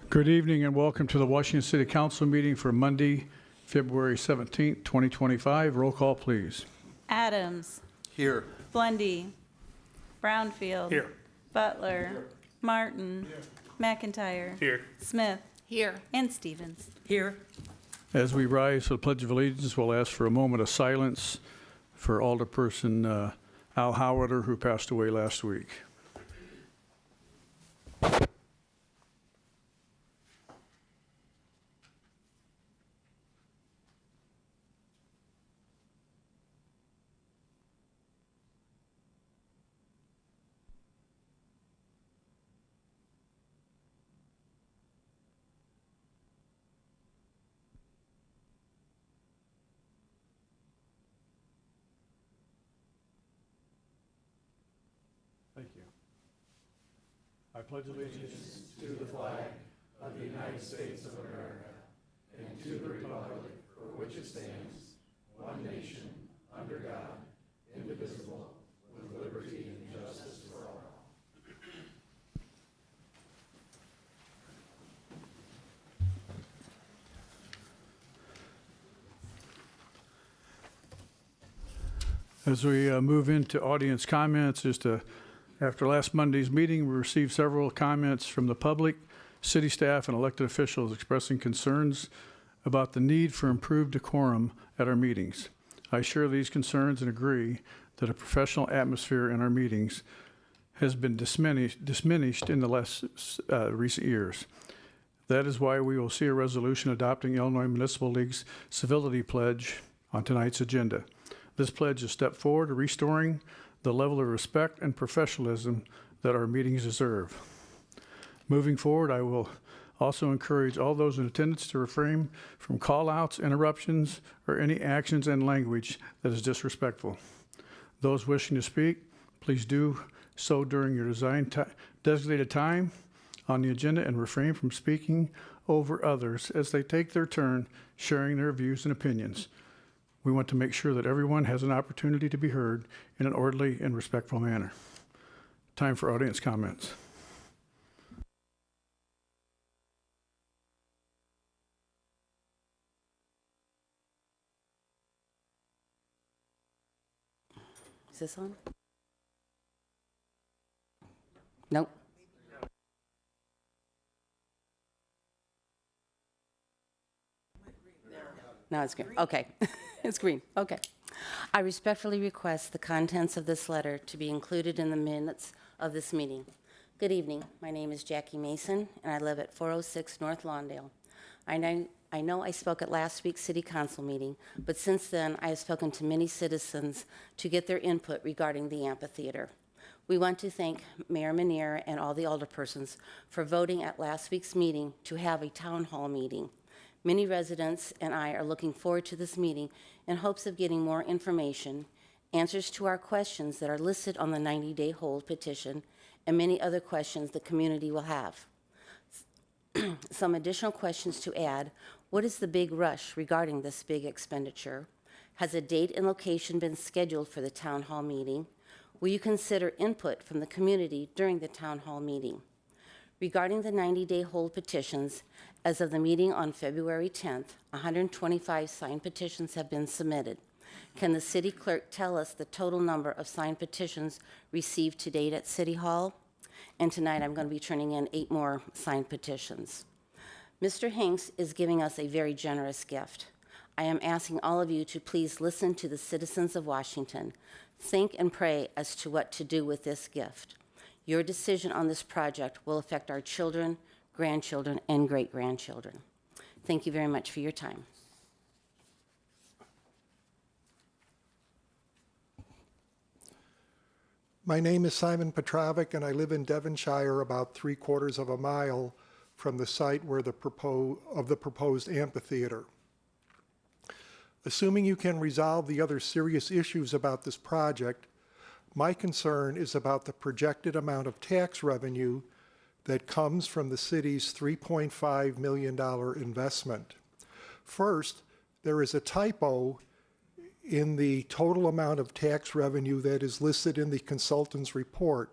Good evening and welcome to the Washington City Council meeting for Monday, February 17th, 2025. Roll call, please. Adams. Here. Blundy. Brownfield. Here. Butler. Here. Martin. Here. McIntyre. Here. Smith. Here. And Stevens. Here. As we rise for the Pledge of Allegiance, we'll ask for a moment of silence for Alderperson Al Howarder, who passed away last week. Thank you. I pledge allegiance to the flag of the United States of America and to the republic for which it stands, one nation, under God, indivisible, with liberty and justice for all. As we move into audience comments, after last Monday's meeting, we received several comments from the public, city staff, and elected officials expressing concerns about the need for improved decorum at our meetings. I share these concerns and agree that a professional atmosphere in our meetings has been diminished in the recent years. That is why we will see a resolution adopting Illinois Municipal League's Civility Pledge on tonight's agenda. This pledge is a step forward to restoring the level of respect and professionalism that our meetings deserve. Moving forward, I will also encourage all those in attendance to refrain from call-outs, interruptions, or any actions and language that is disrespectful. Those wishing to speak, please do so during your designated time on the agenda and refrain from speaking over others as they take their turn sharing their views and opinions. We want to make sure that everyone has an opportunity to be heard in an orderly and respectful manner. Time for audience comments. Is this on? Nope. No, it's green. Okay. It's green. Okay. I respectfully request the contents of this letter to be included in the minutes of this meeting. Good evening. My name is Jackie Mason, and I live at 406 North Lawndale. I know I spoke at last week's City Council meeting, but since then I have spoken to many citizens to get their input regarding the amphitheater. We want to thank Mayor Menier and all the alderpersons for voting at last week's meeting to have a town hall meeting. Many residents and I are looking forward to this meeting in hopes of getting more information, answers to our questions that are listed on the 90-day hold petition, and many other questions the community will have. Some additional questions to add: what is the big rush regarding this big expenditure? Has a date and location been scheduled for the town hall meeting? Will you consider input from the community during the town hall meeting? Regarding the 90-day hold petitions, as of the meeting on February 10th, 125 signed petitions have been submitted. Can the city clerk tell us the total number of signed petitions received to date at City Hall? And tonight I'm going to be turning in 8 more signed petitions. Mr. Hanks is giving us a very generous gift. I am asking all of you to please listen to the citizens of Washington. Think and pray as to what to do with this gift. Your decision on this project will affect our children, grandchildren, and great-grandchildren. Thank you very much for your time. My name is Simon Petrovic, and I live in Devonshire, about 3/4 of a mile from the site where the proposed amphitheater. Assuming you can resolve the other serious issues about this project, my concern is about the projected amount of tax revenue that comes from the city's $3.5 million investment. First, there is a typo in the total amount of tax revenue that is listed in the consultant's report.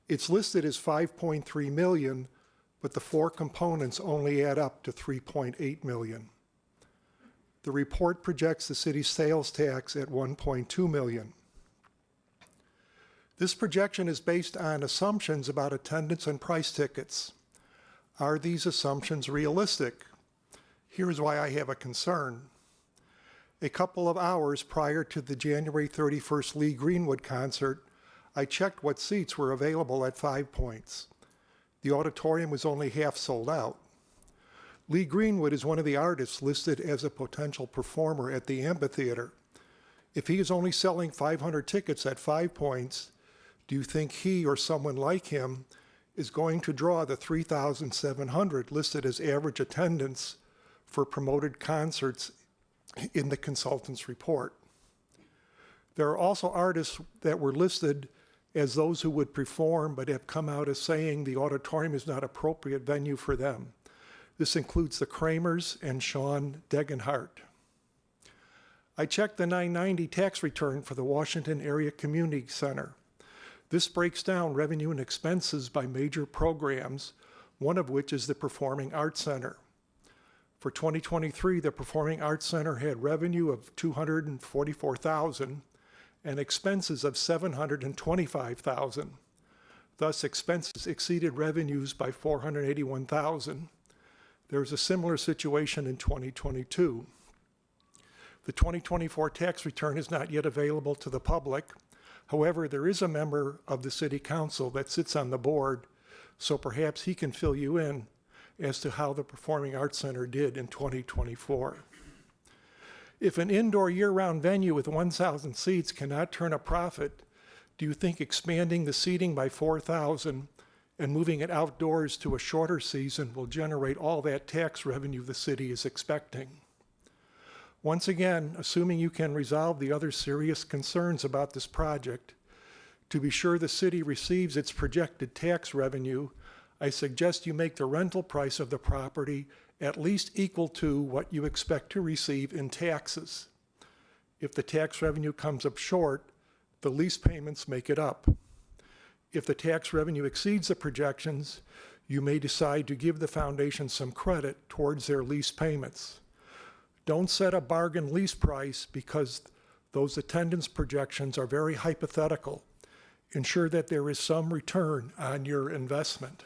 It's listed as $5.3 million, but the four components only add up to 3.8 million. The report projects the city's sales tax at 1.2 million. This projection is based on assumptions about attendance and price tickets. Are these assumptions realistic? Here's why I have a concern. A couple of hours prior to the January 31st Lee Greenwood concert, I checked what seats were available at 5 Points. The auditorium was only half sold out. Lee Greenwood is one of the artists listed as a potential performer at the amphitheater. If he is only selling 500 tickets at 5 Points, do you think he or someone like him is going to draw the 3,700 listed as average attendance for promoted concerts in the consultant's report? There are also artists that were listed as those who would perform but have come out as saying the auditorium is not appropriate venue for them. This includes the Kramers and Sean Degenhart. I checked the 990 tax return for the Washington Area Community Center. This breaks down revenue and expenses by major programs, one of which is the Performing Arts Center. For 2023, the Performing Arts Center had revenue of $244,000 and expenses of $725,000. Thus, expenses exceeded revenues by $481,000. There's a similar situation in 2022. The 2024 tax return is not yet available to the public. However, there is a member of the City Council that sits on the board, so perhaps he can fill you in as to how the Performing Arts Center did in 2024. If an indoor year-round venue with 1,000 seats cannot turn a profit, do you think expanding the seating by 4,000 and moving it outdoors to a shorter season will generate all that tax revenue the city is expecting? Once again, assuming you can resolve the other serious concerns about this project, to be sure the city receives its projected tax revenue, I suggest you make the rental price of the property at least equal to what you expect to receive in taxes. If the tax revenue comes up short, the lease payments make it up. If the tax revenue exceeds the projections, you may decide to give the foundation some credit towards their lease payments. Don't set a bargain lease price because those attendance projections are very hypothetical. Ensure that there is some return on your investment.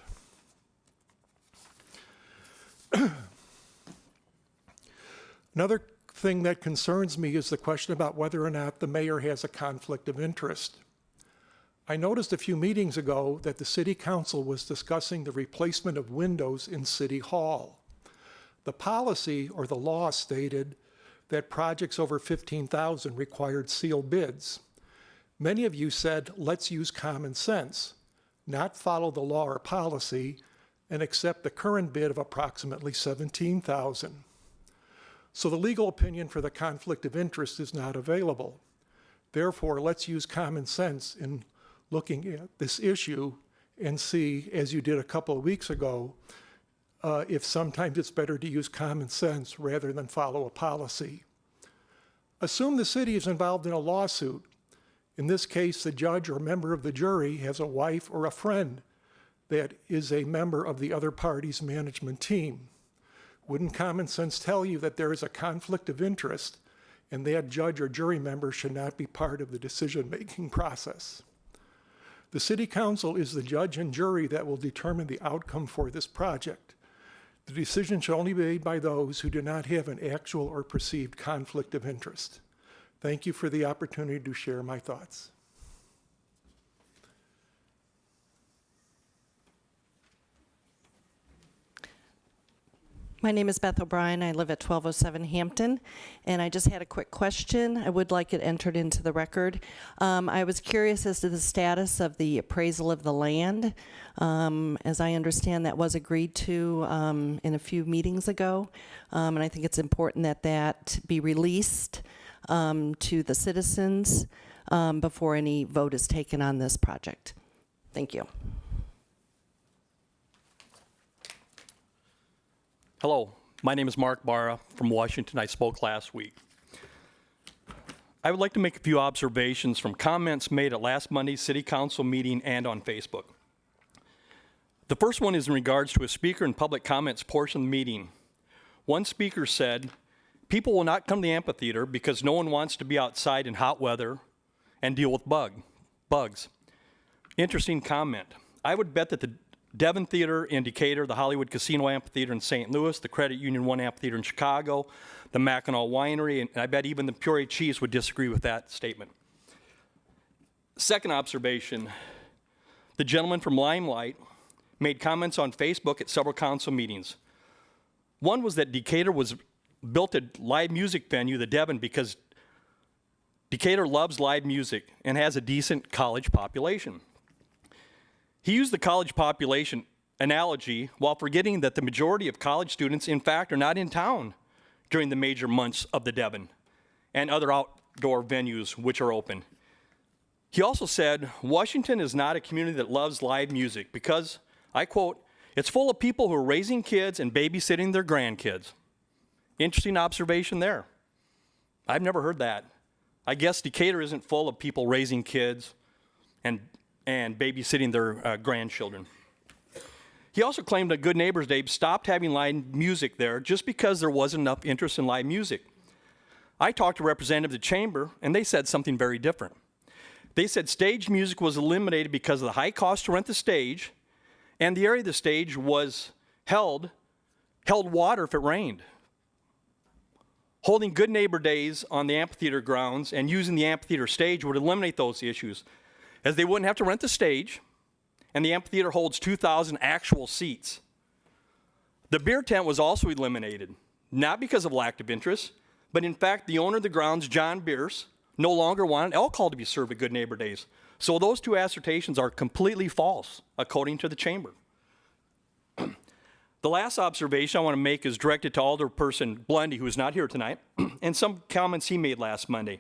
Another thing that concerns me is the question about whether or not the mayor has a conflict of interest. I noticed a few meetings ago that the city council was discussing the replacement of windows in City Hall. The policy or the law stated that projects over $15,000 required sealed bids. Many of you said, let's use common sense, not follow the law or policy, and accept the current bid of approximately $17,000. So the legal opinion for the conflict of interest is not available. Therefore, let's use common sense in looking at this issue and see, as you did a couple of weeks ago, if sometimes it's better to use common sense rather than follow a policy. Assume the city is involved in a lawsuit. In this case, the judge or member of the jury has a wife or a friend that is a member of the other party's management team. Wouldn't common sense tell you that there is a conflict of interest and that judge or jury member should not be part of the decision-making process? The city council is the judge and jury that will determine the outcome for this project. The decision should only be made by those who do not have an actual or perceived conflict of interest. Thank you for the opportunity to share my thoughts. My name is Beth O'Brien. I live at 1207 Hampton, and I just had a quick question. I would like it entered into the record. I was curious as to the status of the appraisal of the land. As I understand, that was agreed to in a few meetings ago, and I think it's important that that be released to the citizens before any vote is taken on this project. Thank you. Hello, my name is Mark Barra from Washington. I spoke last week. I would like to make a few observations from comments made at last Monday's City Council meeting and on Facebook. The first one is in regards to a speaker and public comments portion of the meeting. One speaker said, "People will not come to the amphitheater because no one wants to be outside in hot weather and deal with bugs." Interesting comment. I would bet that the Devon Theater in Decatur, the Hollywood Casino Amphitheater in St. Louis, the Credit Union One Amphitheater in Chicago, the Mackinac Winery, and I bet even the Peoria Chiefs would disagree with that statement. Second observation, the gentleman from Limelight made comments on Facebook at several council meetings. One was that Decatur was built a live music venue, the Devon, because Decatur loves live music and has a decent college population. He used the college population analogy while forgetting that the majority of college students, in fact, are not in town during the major months of the Devon and other outdoor venues which are open. He also said, "Washington is not a community that loves live music because," I quote, "it's full of people who are raising kids and babysitting their grandkids." Interesting observation there. I've never heard that. I guess Decatur isn't full of people raising kids and babysitting their grandchildren. He also claimed that Good Neighbors Day stopped having live music there just because there wasn't enough interest in live music. I talked to representatives of the chamber, and they said something very different. They said stage music was eliminated because of the high cost to rent the stage, and the area the stage was held water if it rained. Holding Good Neighbor Days on the amphitheater grounds and using the amphitheater stage would eliminate those issues, as they wouldn't have to rent the stage, and the amphitheater holds 2,000 actual seats. The beer tent was also eliminated, not because of lack of interest, but in fact, the owner of the grounds, John Bierce, no longer wanted alcohol to be served at Good Neighbor Days. So those two assertions are completely false, according to the chamber. The last observation I want to make is directed to Alderperson Blundy, who is not here tonight, and some comments he made last Monday.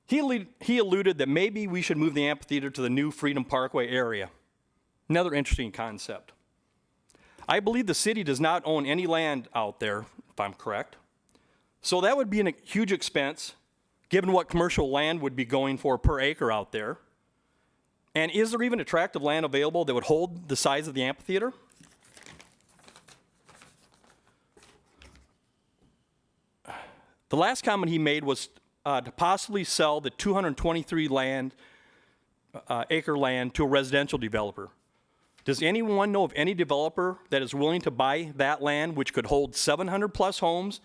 He alluded that maybe we should move the amphitheater to the new Freedom Parkway area. Another interesting concept. I believe the city does not own any land out there, if I'm correct. So that would be a huge expense, given what commercial land would be going for per acre out there. And is there even attractive land available that would hold the size of the amphitheater? The last comment he made was to possibly sell the 223 acre land to a residential developer. Does anyone know of any developer that is willing to buy that land, which could hold 700 plus homes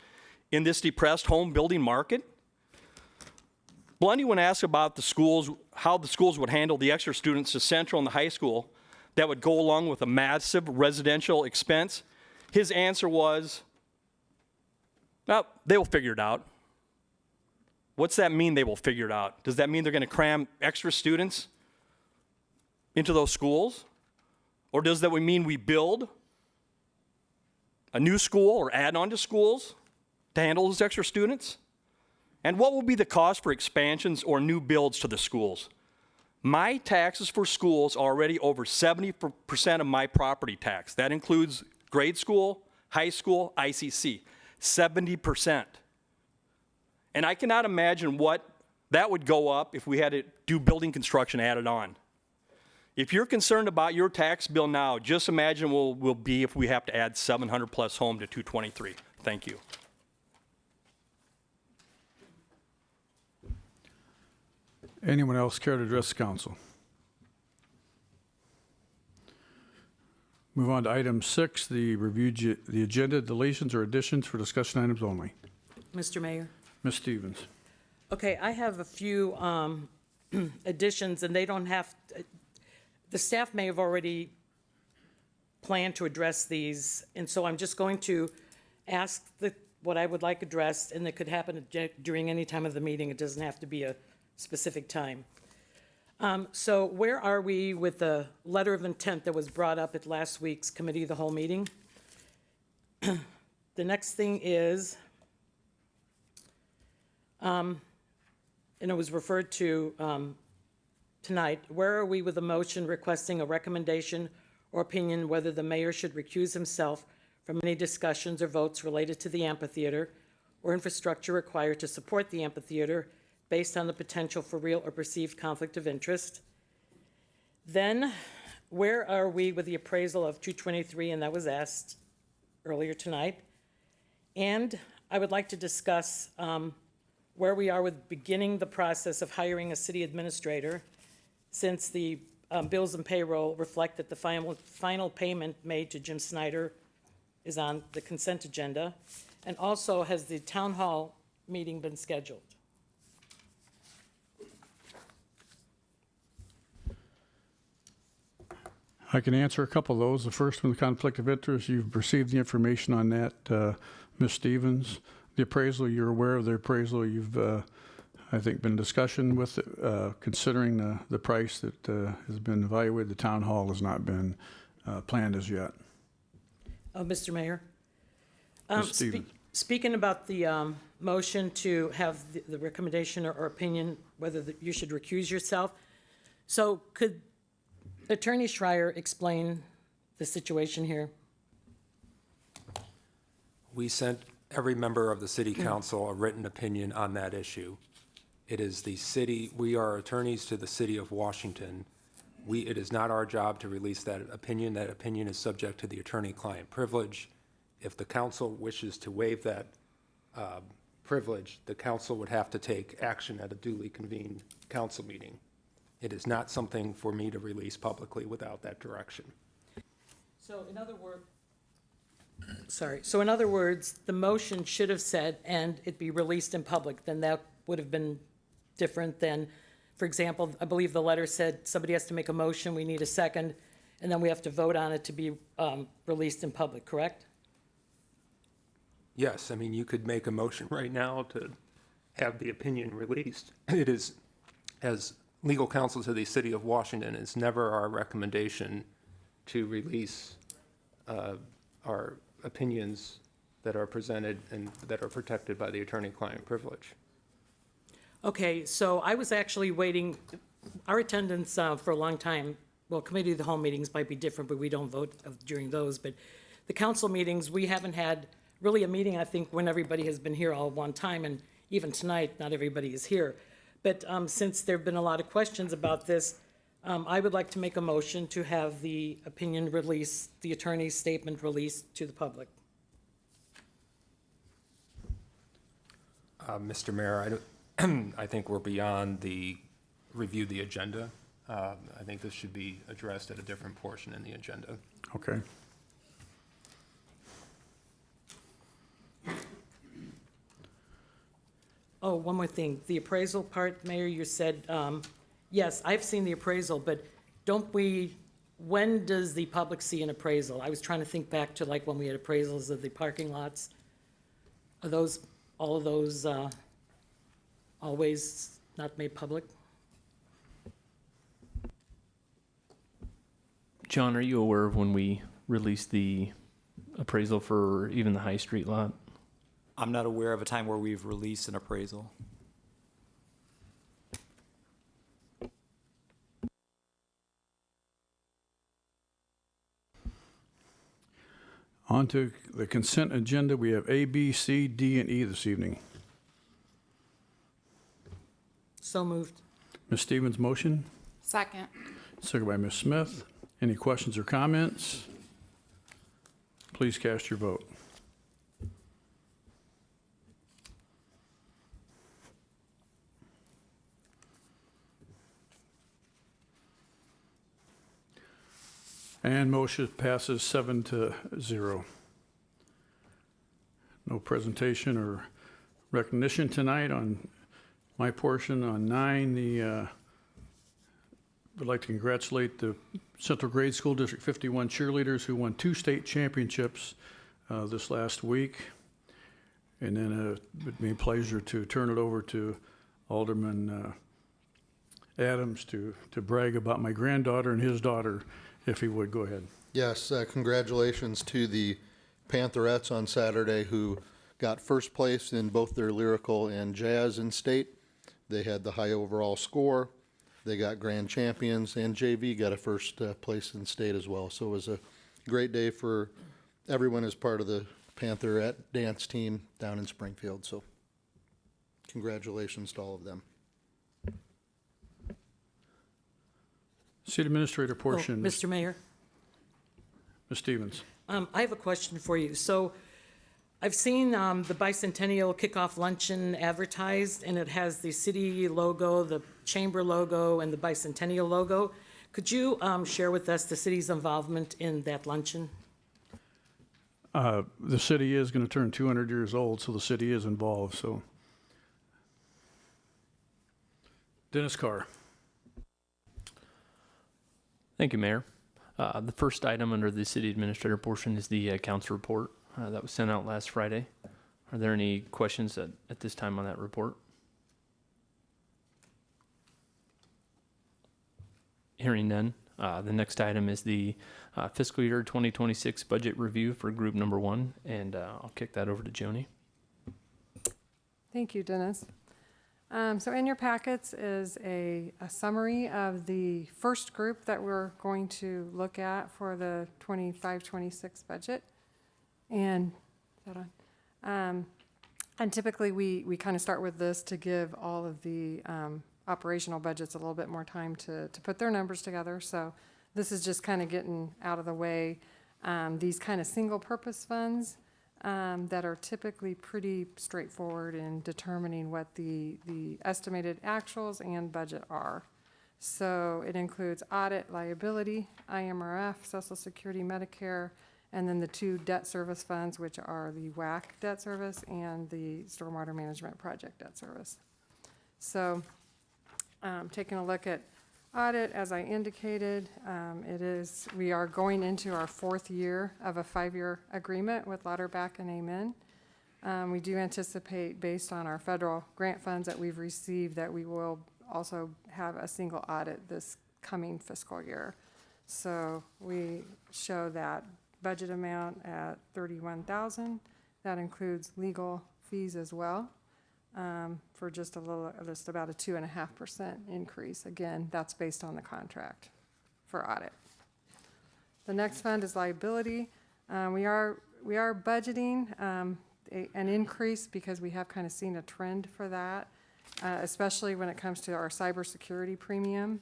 in this depressed home building market? Blundy, when asked about the schools, how the schools would handle the extra students to Central and the high school that would go along with a massive residential expense, his answer was, "Well, they will figure it out." What's that mean, they will figure it out? Does that mean they're going to cram extra students into those schools? Or does that mean we build a new school or add on to schools to handle those extra students? And what will be the cost for expansions or new builds to the schools? My taxes for schools are already over 70% of my property tax. That includes grade school, high school, ICC, 70%. And I cannot imagine what that would go up if we had to do building construction added on. If you're concerned about your tax bill now, just imagine what will be if we have to add 700 plus home to 223. Thank you. Anyone else care to address the council? Move on to item 6, the agenda deletions or additions for discussion items only. Mr. Mayor? Ms. Stevens. Okay, I have a few additions, and they don't have, the staff may have already planned to address these, and so I'm just going to ask what I would like addressed, and it could happen during any time of the meeting. It doesn't have to be a specific time. So where are we with the letter of intent that was brought up at last week's Committee of the Whole meeting? The next thing is, and it was referred to tonight, where are we with a motion requesting a recommendation or opinion whether the mayor should recuse himself from any discussions or votes related to the amphitheater or infrastructure required to support the amphitheater based on the potential for real or perceived conflict of interest? Then where are we with the appraisal of 223, and that was asked earlier tonight. And I would like to discuss where we are with beginning the process of hiring a city administrator, since the bills and payroll reflect that the final payment made to Jim Snyder is on the consent agenda. And also, has the town hall meeting been scheduled? I can answer a couple of those. The first one, the conflict of interest, you've received the information on that, Ms. Stevens. The appraisal, you're aware of the appraisal. You've, I think, been in discussion with, considering the price that has been evaluated. The town hall has not been planned as yet. Mr. Mayor? Ms. Stevens. Speaking about the motion to have the recommendation or opinion, whether you should recuse yourself, so could Attorney Schreier explain the situation here? We sent every member of the city council a written opinion on that issue. It is the city, we are attorneys to the city of Washington. It is not our job to release that opinion. That opinion is subject to the attorney-client privilege. If the council wishes to waive that privilege, the council would have to take action at a duly convened council meeting. It is not something for me to release publicly without that direction. So in other words, the motion should have said, and it be released in public, then that would have been different than, for example, I believe the letter said somebody has to make a motion, we need a second, and then we have to vote on it to be released in public, correct? Yes, I mean, you could make a motion right now to have the opinion released. It is, as legal counsel to the city of Washington, it's never our recommendation to release our opinions that are presented and that are protected by the attorney-client privilege. Okay, so I was actually waiting, our attendance for a long time, well, committee of the whole meetings might be different, but we don't vote during those, but the council meetings, we haven't had really a meeting, I think, when everybody has been here all at one time, and even tonight, not everybody is here. But since there have been a lot of questions about this, I would like to make a motion to have the opinion released, the attorney's statement released to the public. Mr. Mayor, I think we're beyond the review the agenda. I think this should be addressed at a different portion in the agenda. Okay. Oh, one more thing. The appraisal part, Mayor, you said, yes, I've seen the appraisal, but don't we, when does the public see an appraisal? I was trying to think back to like when we had appraisals of the parking lots. Are those, all of those always not made public? John, are you aware of when we released the appraisal for even the High Street lot? I'm not aware of a time where we've released an appraisal. On to the consent agenda. We have A, B, C, D, and E this evening. So moved. Ms. Stevens' motion, Second. second by Ms. Smith. Any questions or comments? Please cast your vote. And motion passes 7-0. No presentation or recognition tonight on my portion. On 9, would like to congratulate the Central Grade School District 51 cheerleaders who won 2 state championships this last week. And then it would be a pleasure to turn it over to Alderman Adams to brag about my granddaughter and his daughter. If he would, go ahead. Yes, congratulations to the Pantherettes on Saturday who got first place in both their lyrical and jazz in state. They had the high overall score. They got grand champions, and JV got a first place in state as well. So it was a great day for everyone as part of the Pantherette dance team down in Springfield. So congratulations to all of them. City Administrator Oh, portion, Ms. Mr. Mayor, Stevens. I have a question for you. So I've seen the bicentennial kickoff luncheon advertised, and it has the city logo, the chamber logo, and the bicentennial logo. Could you share with us the city's involvement in that luncheon? The city is going to turn 200 years old, so the city is involved, so. Dennis Carr. Thank you, Mayor. The first item under the city administrator portion is the accounts report that was sent out last Friday. Are there any questions at this time on that report? Hearing none. The next item is the fiscal year 2026 budget review for group number 1, and I'll kick that over to Joni. Thank you, Dennis. So in your packets is a summary of the first group that we're going to look at for the 25-26 budget. And, is that on? And typically we kind of start with this to give all of the operational budgets a little bit more time to put their numbers together. So this is just kind of getting out of the way these kind of single-purpose funds that are typically pretty straightforward in determining what the estimated actuals and budget are. So it includes audit, liability, IMRF, Social Security, Medicare, and then the 2 debt service funds, which are the WAC debt service and the Stormwater Management Project debt service. So taking a look at audit, as I indicated, we are going into our 4th year of a 5-year agreement with Lauterbach and Amen. We do anticipate, based on our federal grant funds that we've received, that we will also have a single audit this coming fiscal year. So we show that budget amount at $31,000. That includes legal fees as well. For just about a 2.5% increase. Again, that's based on the contract for audit. The next fund is liability. We are budgeting an increase because we have kind of seen a trend for that, especially when it comes to our cybersecurity premium.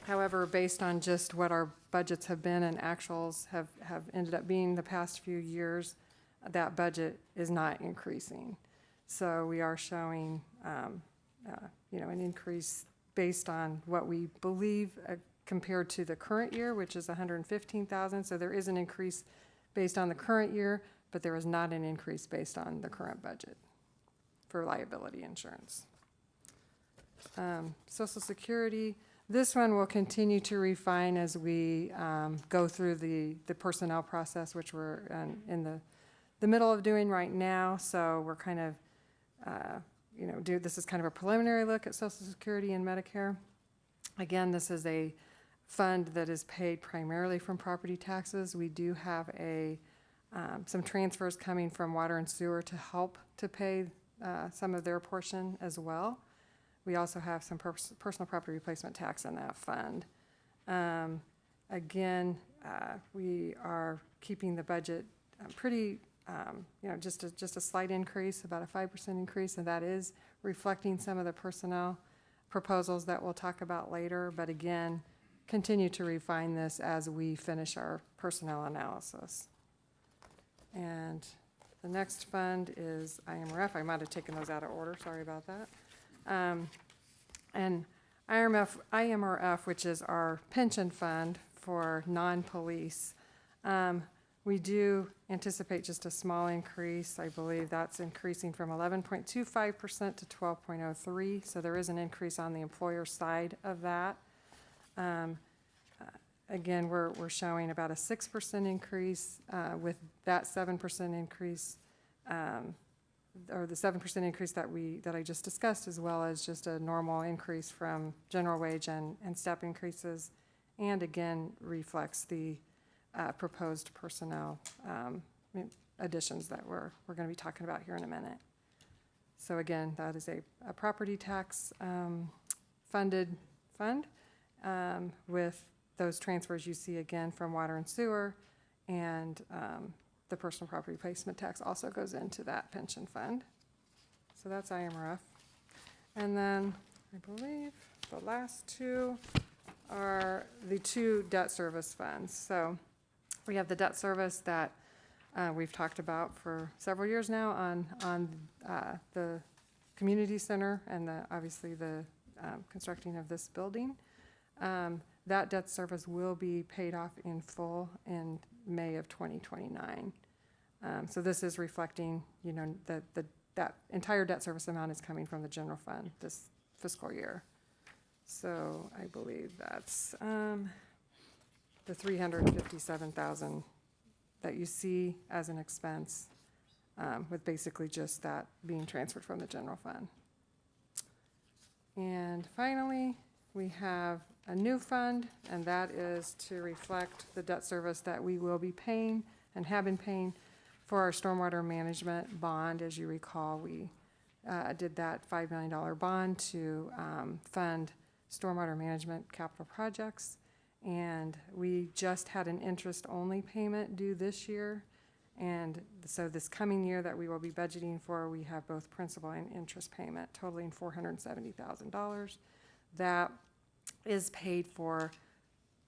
However, based on just what our budgets have been and actuals have ended up being the past few years, that budget is not increasing. So we are showing, an increase based on what we believe compared to the current year, which is $115,000. So there is an increase based on the current year, but there is not an increase based on the current budget for liability insurance. Social Security, this one will continue to refine as we go through the personnel process, which we're in the middle of doing right now. So we're kind of this is kind of a preliminary look at Social Security and Medicare. Again, this is a fund that is paid primarily from property taxes. We do have some transfers coming from water and sewer to help to pay some of their portion as well. We also have some personal property replacement tax in that fund. Again, we are keeping the budget pretty just a slight increase, about a 5% increase, and that is reflecting some of the personnel proposals that we'll talk about later. But again, continue to refine this as we finish our personnel analysis. And the next fund is IMRF. I might have taken those out of order. Sorry about that. And IMRF, which is our pension fund for non-police. We do anticipate just a small increase. I believe that's increasing from 11.25% to 12.03%. So there is an increase on the employer side of that. Again, we're showing about a 6% increase with that 7% increase, or the 7% increase that I just discussed, as well as just a normal increase from general wage and step increases, and again reflects the proposed personnel additions that we're going to be talking about here in a minute. So again, that is a property tax funded fund with those transfers you see again from water and sewer, and the personal property replacement tax also goes into that pension fund. So that's IMRF. And then I believe the last two are the two debt service funds. So we have the debt service that we've talked about for several years now on the community center and obviously the constructing of this building. That debt service will be paid off in full in May of 2029. So this is reflecting, that entire debt service amount is coming from the general fund this fiscal year. So I believe that's the $357,000 that you see as an expense, with basically just that being transferred from the general fund. And finally, we have a new fund, and that is to reflect the debt service that we will be paying and have been paying for our stormwater management bond. As you recall, we did that $5 million bond to fund stormwater management capital projects. And we just had an interest-only payment due this year. And so this coming year that we will be budgeting for, we have both principal and interest payment totaling $470,000. That is paid for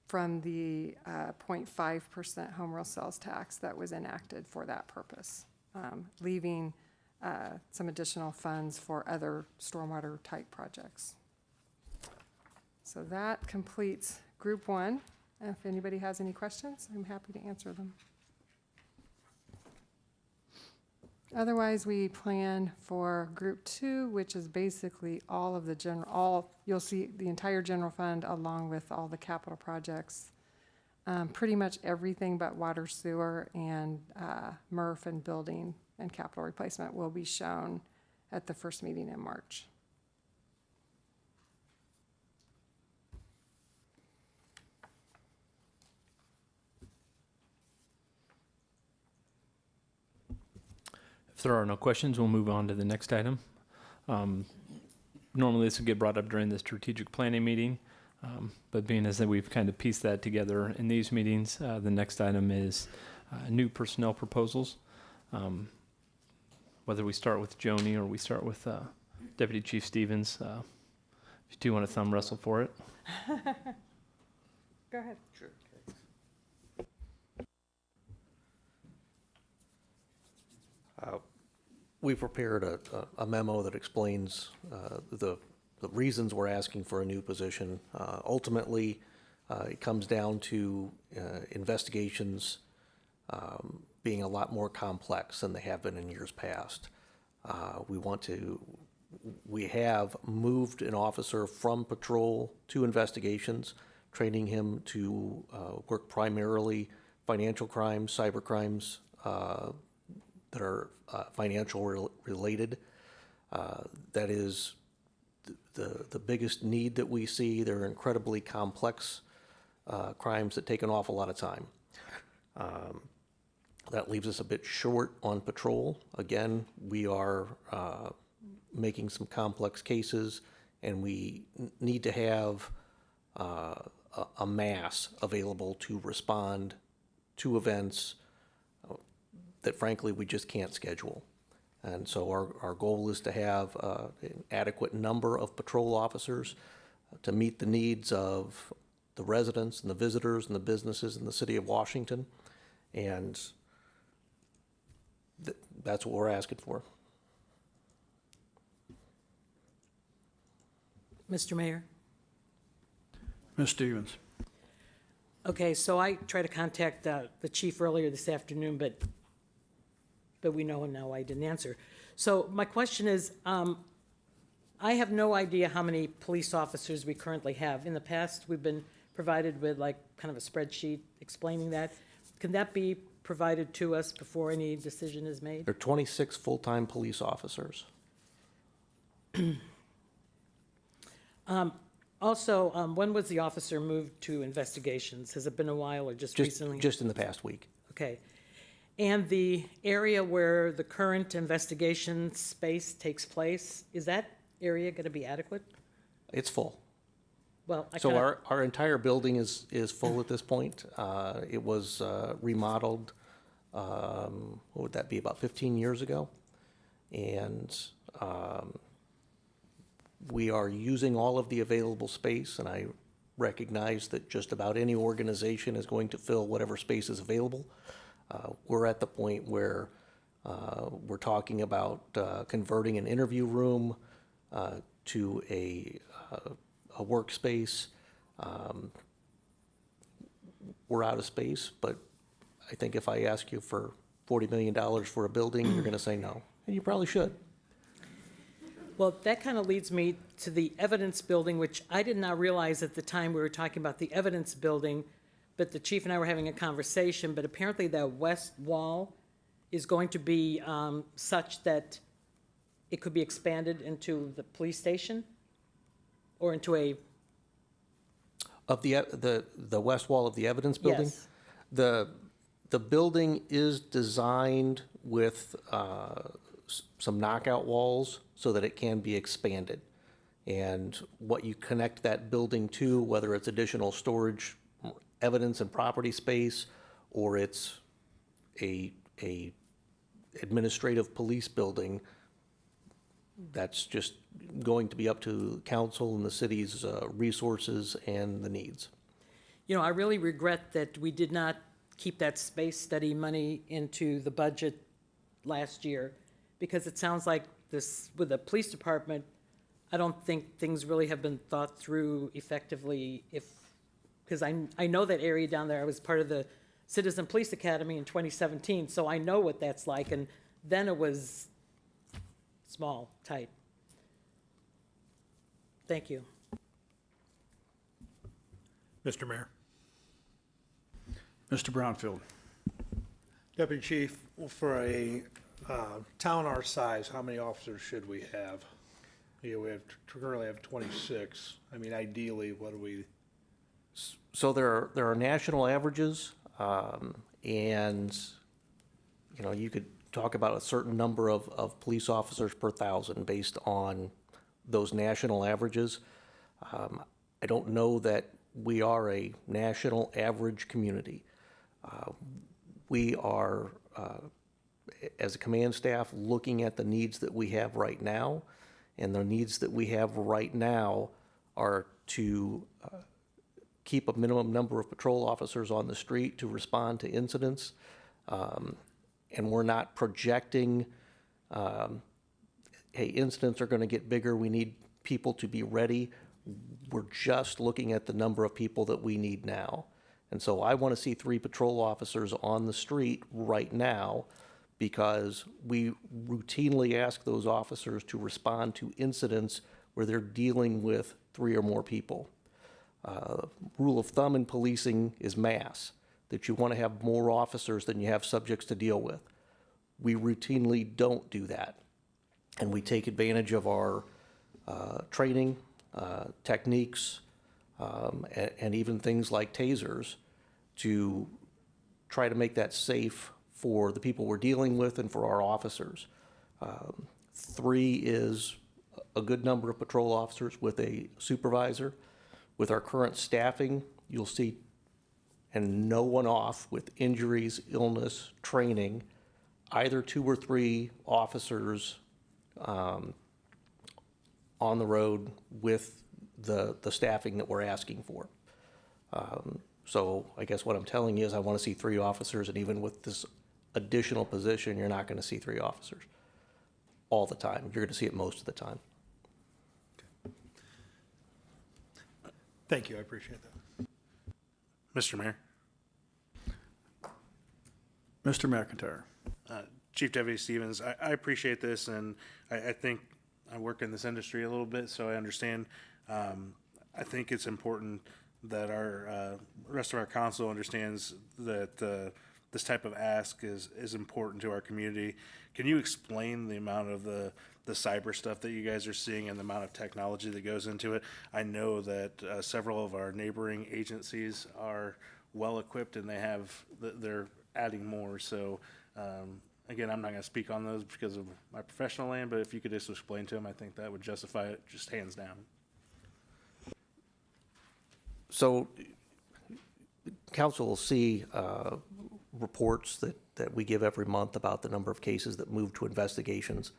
from the 0.5% home rule sales tax that was enacted for that purpose, leaving some additional funds for other stormwater type projects. So that completes Group 1. If anybody has any questions, I'm happy to answer them. Otherwise, we plan for Group 2, which is basically all of the you'll see the entire general fund along with all the capital projects. Pretty much everything but water, sewer, and MRF and building and capital replacement will be shown at the first meeting in March. If there are no questions, we'll move on to the next item. Normally this would get brought up during the strategic planning meeting, but being as that we've kind of pieced that together in these meetings, the next item is new personnel proposals. Whether we start with Joni or we start with Deputy Chief Stevens, if you do want to thumb wrestle for it. Go ahead. Sure. We prepared a memo that explains the reasons we're asking for a new position. Ultimately, it comes down to investigations being a lot more complex than they have been in years past. We have moved an officer from patrol to investigations, training him to work primarily financial crimes, cyber crimes, that are financial related. That is the biggest need that we see. They're incredibly complex crimes that take an awful lot of time. That leaves us a bit short on patrol. Again, we are making some complex cases, and we need to have a mass available to respond to events that frankly we just can't schedule. And so our goal is to have an adequate number of patrol officers to meet the needs of the residents and the visitors and the businesses in the city of Washington. And that's what we're asking for. Mr. Mayor? Ms. Stevens. Okay, so I tried to contact the chief earlier this afternoon, but we know now I didn't answer. So my question is, I have no idea how many police officers we currently have. In the past, we've been provided with like kind of a spreadsheet explaining that. Can that be provided to us before any decision is made? There are 26 full-time police officers. Also, when was the officer moved to investigations? Has it been a while or just recently? Just in the past week. Okay. And the area where the current investigation space takes place, is that area going to be adequate? It's full. Well, So our entire building is full at this point. It was remodeled, what would that be, about 15 years ago? And we are using all of the available space, and I recognize that just about any organization is going to fill whatever space is available. We're at the point where we're talking about converting an interview room to a workspace. We're out of space, but I think if I ask you for $40 million for a building, you're going to say no, and you probably should. Well, that kind of leads me to the evidence building, which I did not realize at the time we were talking about the evidence building, but the chief and I were having a conversation, but apparently that west wall is going to be such that it could be expanded into the police station or into a, Of the west wall of the evidence building? yes. The building is designed with some knockout walls so that it can be expanded. And what you connect that building to, whether it's additional storage, evidence and property space, or it's a administrative police building, that's just going to be up to council and the city's resources and the needs. You know, I really regret that we did not keep that space study money into the budget last year, because it sounds like this, with the police department, I don't think things really have been thought through effectively because I know that area down there. I was part of the Citizen Police Academy in 2017, so I know what that's like, and then it was small, tight. Thank you. Mr. Mayor. Mr. Brownfield. Deputy Chief, for a town our size, how many officers should we have? Yeah, we currently have 26. I mean, ideally, what do we? So there are national averages, and you know, you could talk about a certain number of police officers per thousand based on those national averages. I don't know that we are a national average community. We are, as a command staff, looking at the needs that we have right now, and the needs that we have right now are to keep a minimum number of patrol officers on the street to respond to incidents. And we're not projecting, hey, incidents are going to get bigger, we need people to be ready. We're just looking at the number of people that we need now. And so I want to see 3 patrol officers on the street right now, because we routinely ask those officers to respond to incidents where they're dealing with 3 or more people. Rule of thumb in policing is mass, that you want to have more officers than you have subjects to deal with. We routinely don't do that. And we take advantage of our training, techniques, and even things like tasers to try to make that safe for the people we're dealing with and for our officers. 3 is a good number of patrol officers with a supervisor. With our current staffing, you'll see, and no one off with injuries, illness, training, either 2 or 3 officers on the road with the staffing that we're asking for. So I guess what I'm telling you is I want to see 3 officers, and even with this additional position, you're not going to see 3 officers all the time. You're going to see it most of the time. Thank you, I appreciate that. Mr. Mayor. Mr. McIntyre. Chief Deputy Stevens, I appreciate this, and I think I work in this industry a little bit, so I understand. I think it's important that our rest of our council understands that this type of ask is important to our community. Can you explain the amount of the cyber stuff that you guys are seeing and the amount of technology that goes into it? I know that several of our neighboring agencies are well equipped, and they're adding more. So again, I'm not going to speak on those because of my professional land, but if you could just explain to them, I think that would justify it just hands down. So council will see reports that we give every month about the number of cases that move to investigations.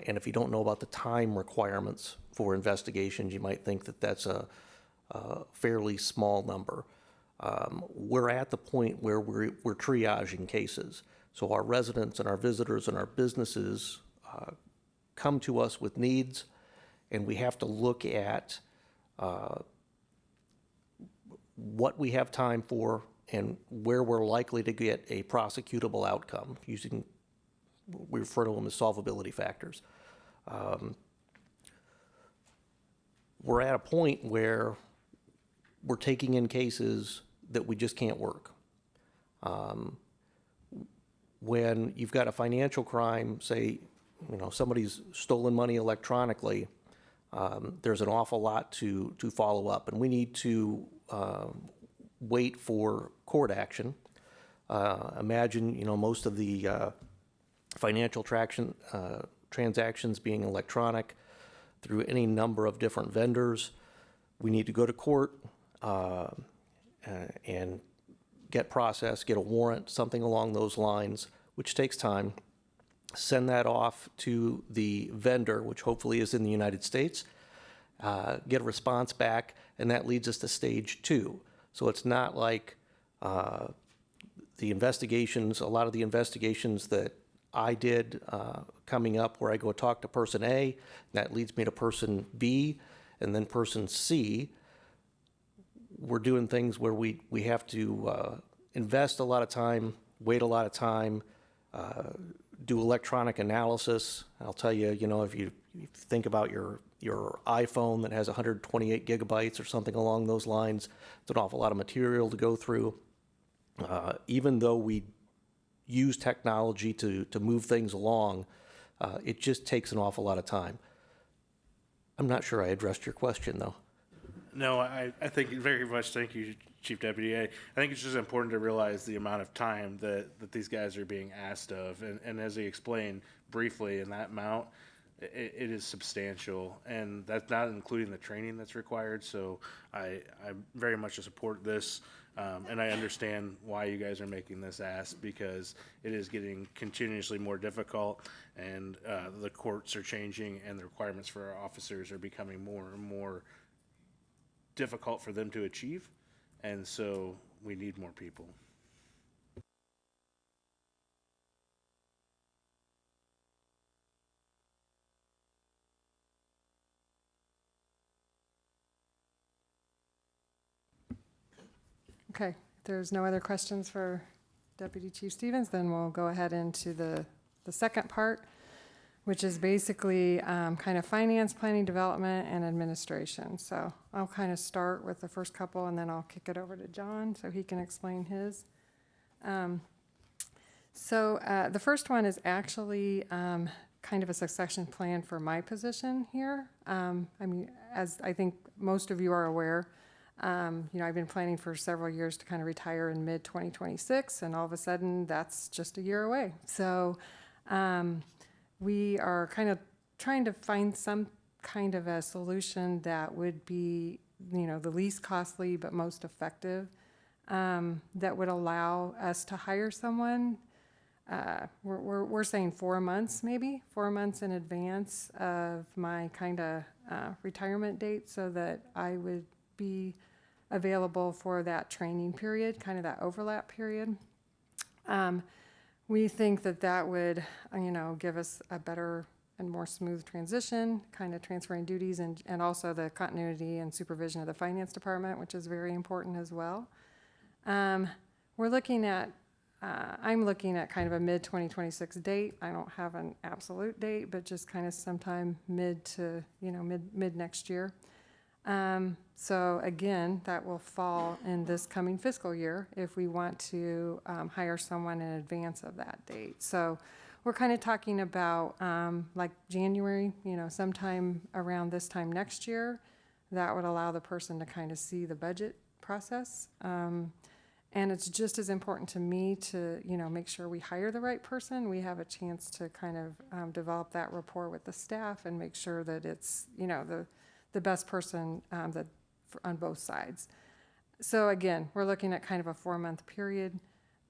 And if you don't know about the time requirements for investigations, you might think that that's a fairly small number. We're at the point where we're triaging cases. So our residents and our visitors and our businesses come to us with needs, and we have to look at what we have time for and where we're likely to get a prosecutable outcome using, we refer to them as solvability factors. We're at a point where we're taking in cases that we just can't work. When you've got a financial crime, say, somebody's stolen money electronically, there's an awful lot to follow up, and we need to wait for court action. Imagine, most of the financial transactions being electronic through any number of different vendors. We need to go to court and get processed, get a warrant, something along those lines, which takes time. Send that off to the vendor, which hopefully is in the United States, get a response back, and that leads us to stage 2. So it's not like the investigations, a lot of the investigations that I did coming up where I go talk to person A, that leads me to person B, and then person C. We're doing things where we have to invest a lot of time, wait a lot of time, do electronic analysis. I'll tell you, if you think about your iPhone that has 128 gigabytes or something along those lines, it's an awful lot of material to go through. Even though we use technology to move things along, it just takes an awful lot of time. I'm not sure I addressed your question, though. No, I think very much. Thank you, Chief Deputy. I think it's just important to realize the amount of time that these guys are being asked of. And as he explained briefly, in that amount, it is substantial. And that's not including the training that's required. So I very much support this. And I understand why you guys are making this ask, because it is getting continuously more difficult, and the courts are changing, and the requirements for our officers are becoming more and more difficult for them to achieve, and so we need more people. Okay, if there's no other questions for Deputy Chief Stevens, then we'll go ahead into the second part, which is basically kind of finance, planning, development, and administration. So I'll kind of start with the first couple, and then I'll kick it over to John so he can explain his. The first one is actually kind of a succession plan for my position here. As I think most of you are aware, I've been planning for several years to kind of retire in mid-2026, and all of a sudden that's just a year away. So we are kind of trying to find some kind of a solution that would be, the least costly but most effective, that would allow us to hire someone. We're saying 4 months, maybe 4 months in advance of my kind of retirement date, so that I would be available for that training period, kind of that overlap period. We think that would, give us a better and more smooth transition, kind of transferring duties, and also the continuity and supervision of the finance department, which is very important as well. We're looking at, I'm looking at kind of a mid-2026 date. I don't have an absolute date, but just kind of sometime mid next year. So again, that will fall in this coming fiscal year if we want to hire someone in advance of that date. So we're kind of talking about like January, sometime around this time next year. That would allow the person to kind of see the budget process. And it's just as important to me to, make sure we hire the right person. We have a chance to kind of develop that rapport with the staff and make sure that it's, the best person on both sides. So again, we're looking at kind of a 4-month period.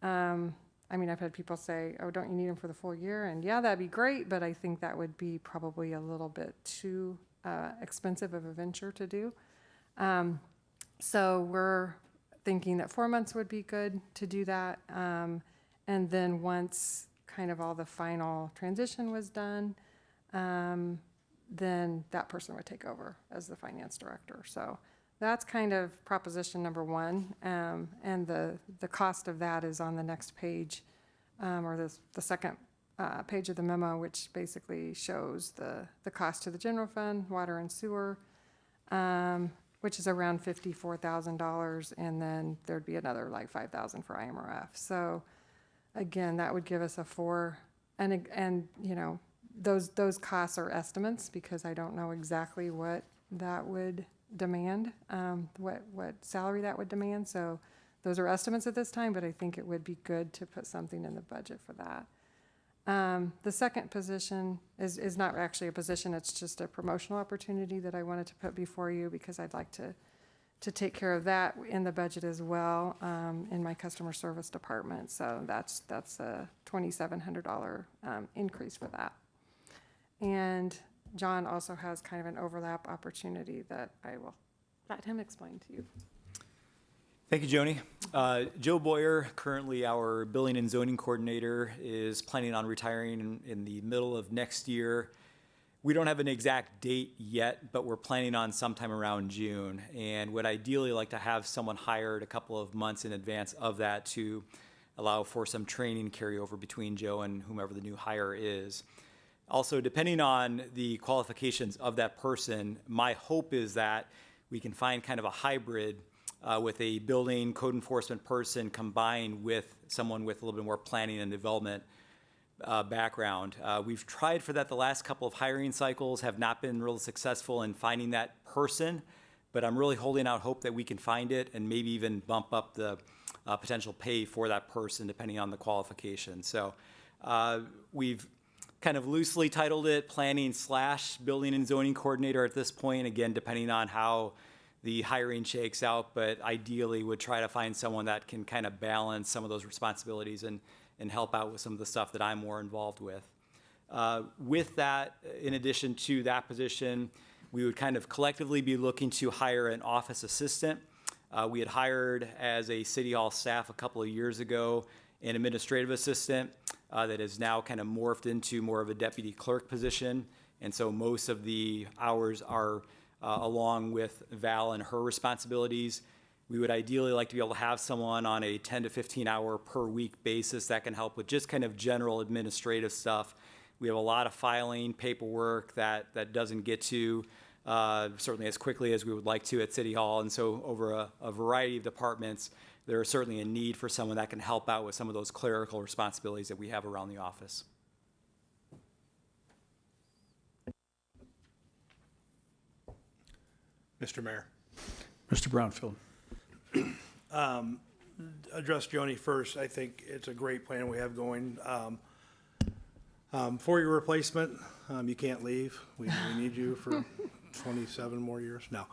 I've had people say, oh, don't you need them for the full year? And yeah, that'd be great, but I think that would be probably a little bit too expensive of a venture to do. So we're thinking that 4 months would be good to do that. And then once kind of all the final transition was done, then that person would take over as the finance director. So that's kind of proposition number one. And the cost of that is on the next page, or the second page of the memo, which basically shows the cost to the general fund, water and sewer, which is around $54,000, and then there'd be another like $5,000 for IMRF. So again, that would give us a and you know, those costs are estimates because I don't know exactly what that would demand, what salary that would demand. So those are estimates at this time, but I think it would be good to put something in the budget for that. The second position is not actually a position, it's just a promotional opportunity that I wanted to put before you because I'd like to take care of that in the budget as well, in my customer service department. So that's a $2,700 increase for that. And John also has kind of an overlap opportunity that I will let him explain to you. Thank you, Joni. Joe Boyer, currently our Building and Zoning Coordinator, is planning on retiring in the middle of next year. We don't have an exact date yet, but we're planning on sometime around June, and would ideally like to have someone hired a couple of months in advance of that to allow for some training carryover between Joe and whomever the new hire is. Also, depending on the qualifications of that person, my hope is that we can find kind of a hybrid with a building code enforcement person combined with someone with a little bit more planning and development background. We've tried for that the last couple of hiring cycles, have not been real successful in finding that person, but I'm really holding out hope that we can find it and maybe even bump up the potential pay for that person depending on the qualification. So we've kind of loosely titled it Planning/Building and Zoning Coordinator at this point, again, depending on how the hiring shakes out, but ideally would try to find someone that can kind of balance some of those responsibilities and help out with some of the stuff that I'm more involved with. With that, in addition to that position, we would kind of collectively be looking to hire an office assistant. We had hired as a City Hall staff a couple of years ago an administrative assistant that has now kind of morphed into more of a deputy clerk position. And so most of the hours are along with Val and her responsibilities. We would ideally like to be able to have someone on a 10 to 15 hour per week basis that can help with just kind of general administrative stuff. We have a lot of filing, paperwork that doesn't get to certainly as quickly as we would like to at City Hall. And so over a variety of departments, there is certainly a need for someone that can help out with some of those clerical responsibilities that we have around the office. Mr. Mayor. Mr. Brownfield. Address Joni first. I think it's a great plan we have going. For your replacement, you can't leave. We need you for 27 more years. No.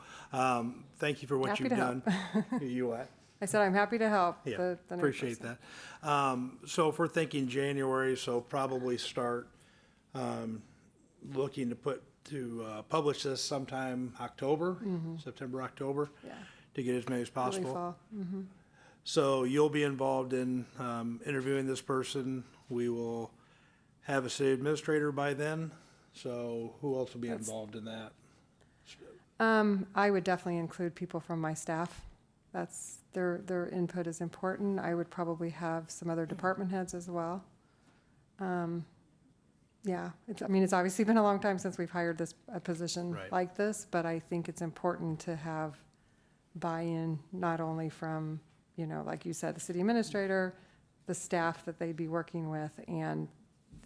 Thank you for what Happy you've to done. help. You what? I said I'm happy to help. Yeah, the new appreciate person. that. So if we're thinking January, so probably start looking to publish this sometime October, September, October, Yeah. to get as many as Early possible. fall. So you'll be involved in interviewing this person. We will have a city administrator by then. So who else will be involved in that? I would definitely include people from my staff. That's their input is important. I would probably have some other department heads as well. Yeah, it's obviously been a long time since we've hired a position Right. like this, but I think it's important to have buy-in not only from, like you said, the city administrator, the staff that they'd be working with, and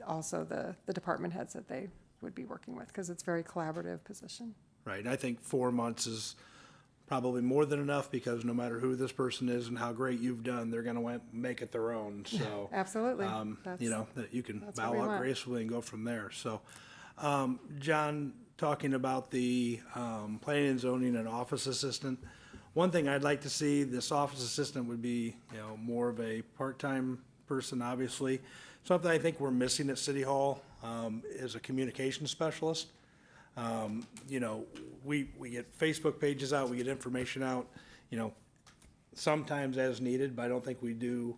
also the department heads that they would be working with, because it's a very collaborative position. Right. And I think 4 months is probably more than enough because no matter who this person is and how great you've done, they're going to make it their own. So, Absolutely. that you can that's what bow we out want. gracefully and go from there. So, John, talking about the planning and zoning and office assistant, one thing I'd like to see, this office assistant would be, more of a part-time person, obviously. Something I think we're missing at City Hall is a communication specialist. We get Facebook pages out, we get information out. sometimes as needed, but I don't think we do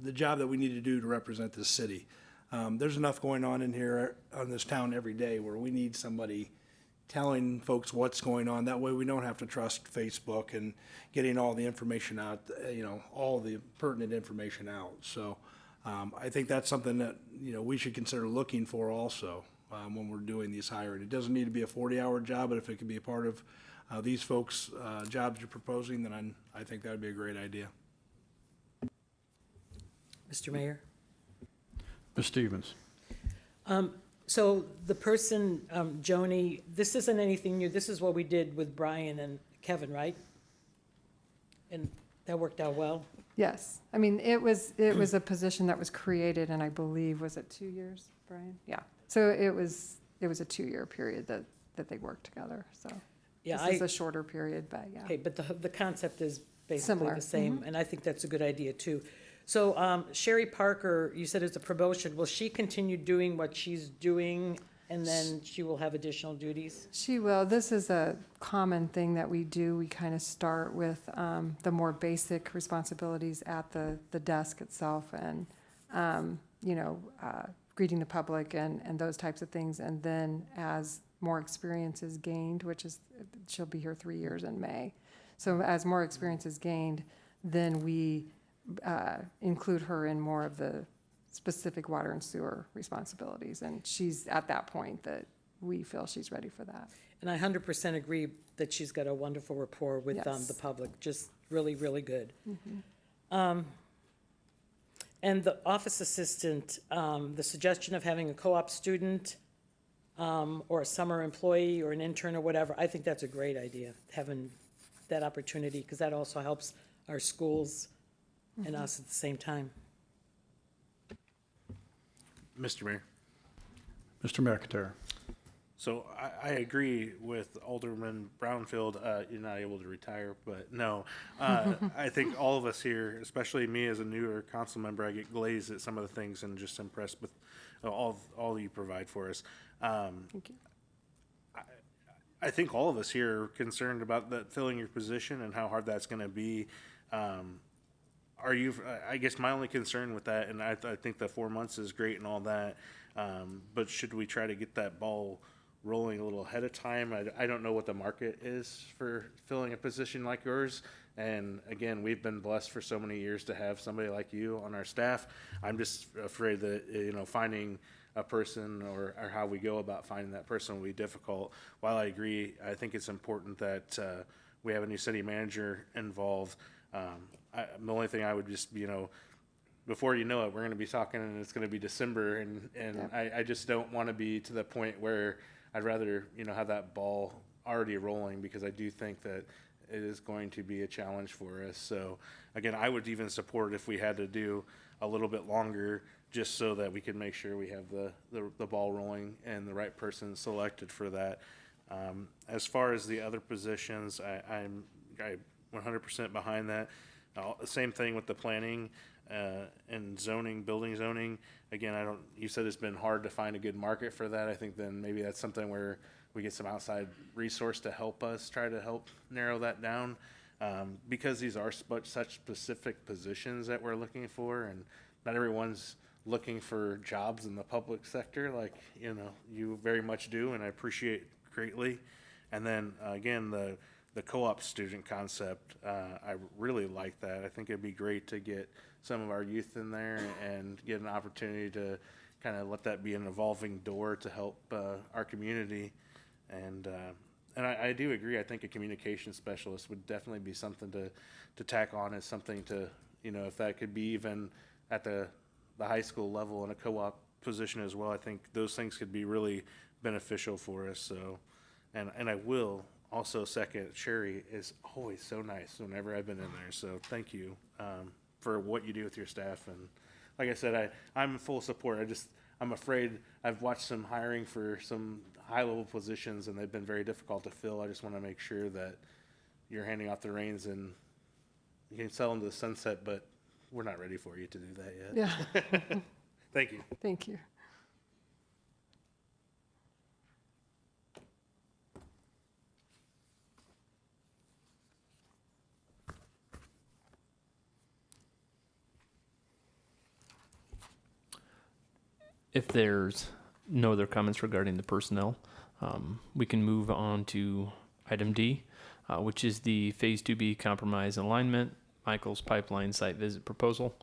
the job that we need to do to represent this city. There's enough going on in here, on this town every day, where we need somebody telling folks what's going on. That way we don't have to trust Facebook and getting all the information out, all the pertinent information out. So I think that's something that, we should consider looking for also when we're doing these hiring. It doesn't need to be a 40-hour job, but if it can be a part of these folks' jobs you're proposing, then I think that would be a great idea. Mr. Mayor? Ms. Stevens. So the person, Joni, this isn't anything new. This is what we did with Brian and Kevin, right? And that worked out well? Yes. I mean, it was a position that was created, and I believe, was it 2 years, Brian? Yeah. So it was a 2-year period that they worked together, so. Yeah, This is a shorter period, but yeah. Okay, but the concept is basically Similar. the same, and I think that's a good idea too. So Sherry Parker, you said it's a promotion. Will she continue doing what she's doing, and then she will have additional duties? She will. This is a common thing that we do. We kind of start with the more basic responsibilities at the desk itself, and greeting the public and those types of things. And then as more experience is gained, she'll be here 3 years in May. So as more experience is gained, then we include her in more of the specific water and sewer responsibilities. And she's at that point that we feel she's ready for that. And I 100% agree that she's got a wonderful rapport with Yes. the public, just really, really good. And the office assistant, the suggestion of having a co-op student or a summer employee or an intern or whatever, I think that's a great idea, having that opportunity, because that also helps our schools and us at the same time. Mr. Mayor. Mr. McIntyre. So I agree with Alderman Brownfield. You're not able to retire, but no. I think all of us here, especially me as a newer council member, I get glazed at some of the things and just impressed with all you provide for us. Thank you. I think all of us here are concerned about that filling your position and how hard that's going to be. Are you? I guess my only concern with that, and I think the 4 months is great and all that, but should we try to get that ball rolling a little ahead of time? I don't know what the market is for filling a position like yours. And again, we've been blessed for so many years to have somebody like you on our staff. I'm just afraid that, finding a person or how we go about finding that person will be difficult. While I agree, I think it's important that we have a new city manager involved. The only thing I would just, before you know it, we're going to be talking and it's going to be December, and yeah. I just don't want to be to the point where I'd rather, have that ball already rolling, because I do think that it is going to be a challenge for us. So again, I would even support if we had to do a little bit longer, just so that we can make sure we have the ball rolling and the right person selected for that. As far as the other positions, I'm 100% behind that. Same thing with the planning and zoning, building zoning. Again, you said it's been hard to find a good market for that. I think then maybe that's something where we get some outside resource to help us try to help narrow that down, because these are such specific positions that we're looking for, and not everyone's looking for jobs in the public sector like, you very much do, and I appreciate greatly. And then again, the co-op student concept, I really like that. I think it'd be great to get some of our youth in there and get an opportunity to kind of let that be an evolving door to help our community. And I do agree. I think a communication specialist would definitely be something to tack on as something to, if that could be even at the high school level in a co-op position as well. I think those things could be really beneficial for us. So, and I will also second, Sherry is always so nice whenever I've been in there. So thank you for what you do with your staff. And like I said, I'm full support. I'm afraid I've watched some hiring for some high-level positions, and they've been very difficult to fill. I just want to make sure that you're handing off the reins, and you can sell them to the sunset, but we're not ready for you to do that yet. Yeah. Thank you. Thank you. If there's no other comments regarding the personnel, we can move on to item D, which is the Phase 2B compromise and alignment, Michael's Pipeline site visit proposal.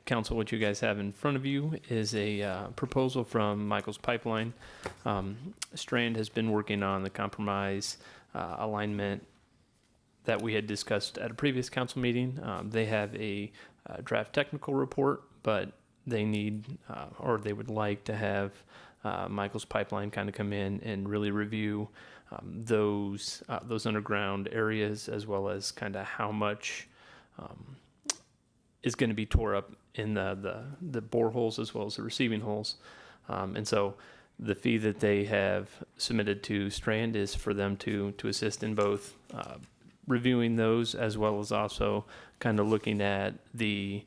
Council, what you guys have in front of you is a proposal from Michael's Pipeline. Strand has been working on the compromise alignment that we had discussed at a previous council meeting. They have a draft technical report, but they need, or they would like to have Michael's Pipeline kind of come in and really review those underground areas, as well as kind of how much is going to be tore up in the boreholes as well as the receiving holes. And so the fee that they have submitted to Strand is for them to assist in both reviewing those, as well as also kind of looking at the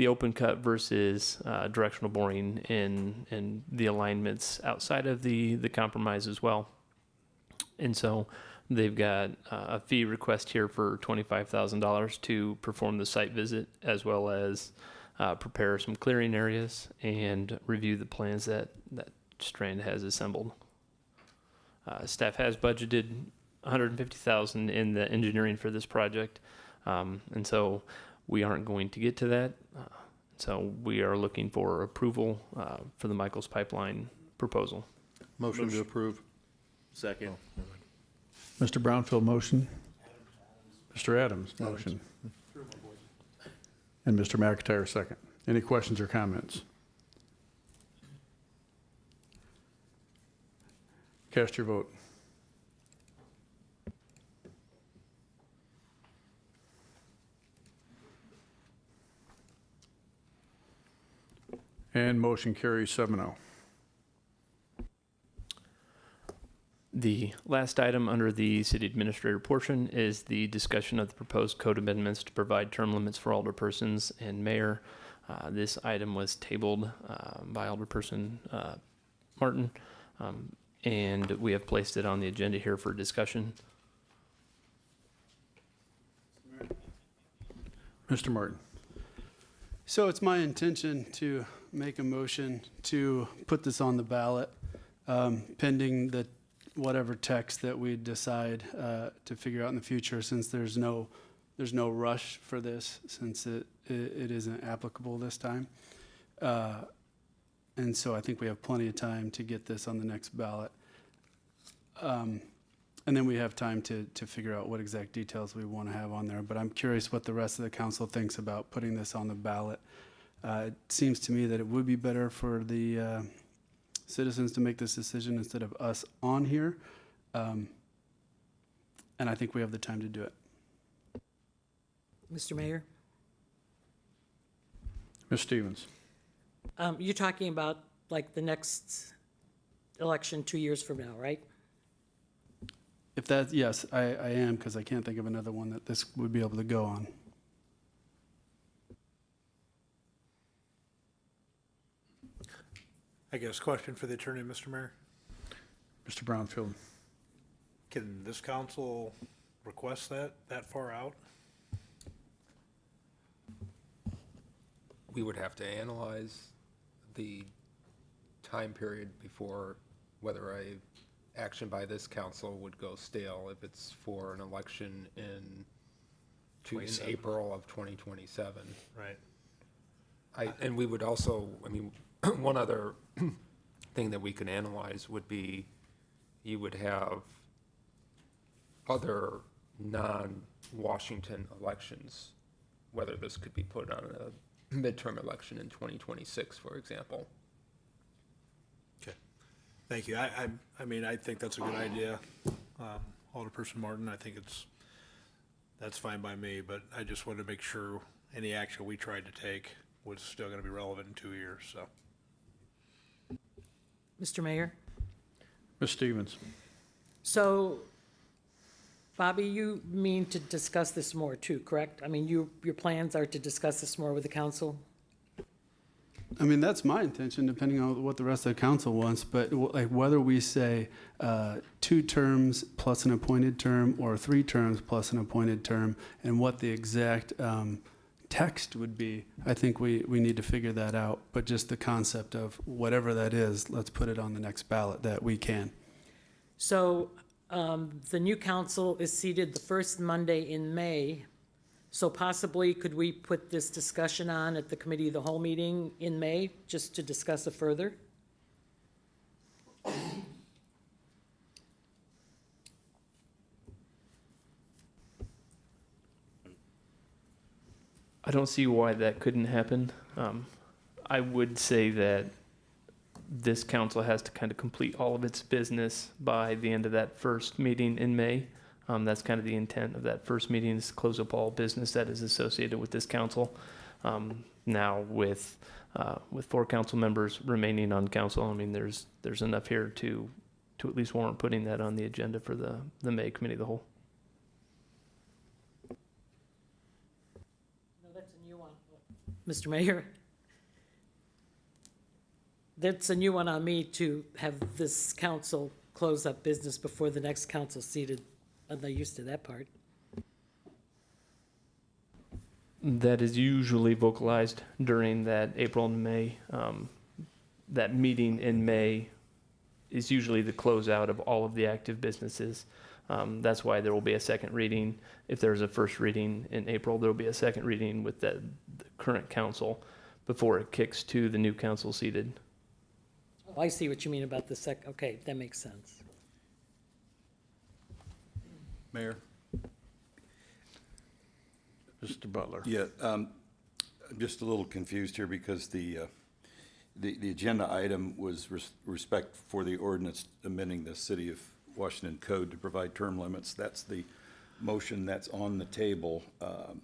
open cut versus directional boring in the alignments outside of the compromise as well. And so they've got a fee request here for $25,000 to perform the site visit, as well as prepare some clearing areas and review the plans that Strand has assembled. Staff has budgeted $150,000 in the engineering for this project, and so we aren't going to get to that. So we are looking for approval for the Michael's Pipeline proposal. Motion to approve. Second. Mr. Brownfield, motion. Mr. Adams, motion. And Mr. McIntyre, second. Any questions or comments? Cast your vote. And motion carries 7-0. The last item under the city administrator portion is the discussion of the proposed code amendments to provide term limits for alderpersons and mayor. This item was tabled by Alderperson Martin, and we have placed it on the agenda here for discussion. Mr. Martin. So it's my intention to make a motion to put this on the ballot, pending the whatever text that we decide to figure out in the future, since there's no rush for this, since it isn't applicable this time. And so I think we have plenty of time to get this on the next ballot. And then we have time to figure out what exact details we want to have on there. But I'm curious what the rest of the council thinks about putting this on the ballot. It seems to me that it would be better for the citizens to make this decision instead of us on here. And I think we have the time to do it. Mr. Mayor? Ms. Stevens. You're talking about like the next election 2 years from now, right? If that, yes, I am, because I can't think of another one that this would be able to go on. I guess question for the attorney, Mr. Mayor. Mr. Brownfield. Can this council request that far out? We would have to analyze the time period before whether action by this council would go stale if it's for an election in April of 2027. Right. And we would also, I mean, one other thing that we can analyze would be you would have other non-Washington elections, whether this could be put on a midterm election in 2026, for example. Okay. Thank you. I mean, I think that's a good idea. Alderperson Martin, I think that's fine by me, but I just wanted to make sure any action we tried to take was still going to be relevant in 2 years, so. Mr. Mayor? Ms. Stevens. So, Bobby, you mean to discuss this more too, correct? I mean, your plans are to discuss this more with the council? I mean, that's my intention, depending on what the rest of the council wants, but like whether we say 2 terms plus an appointed term or 3 terms plus an appointed term, and what the exact text would be, I think we need to figure that out. But just the concept of whatever that is, let's put it on the next ballot that we can. So the new council is seated the first Monday in May. So possibly, could we put this discussion on at the committee of the whole meeting in May, just to discuss it further? I don't see why that couldn't happen. I would say that this council has to kind of complete all of its business by the end of that first meeting in May. That's kind of the intent of that first meeting, is to close up all business that is associated with this council. Now with 4 council members remaining on council, I mean, there's enough here to at least warrant putting that on the agenda for the May committee of the whole. No, that's a new one. Mr. Mayor? That's a new one on me to have this council close up business before the next council seated. I'm not used to that part. That is usually vocalized during that April and May. That meeting in May is usually the closeout of all of the active businesses. That's why there will be a second reading. If there's a first reading in April, there will be a second reading with the current council before it kicks to the new council seated. Oh, I see what you mean about the okay, that makes sense. Mayor? Mr. Butler. Yeah, I'm just a little confused here because the agenda item was respect for the ordinance amending the City of Washington Code to provide term limits. That's the motion that's on the table,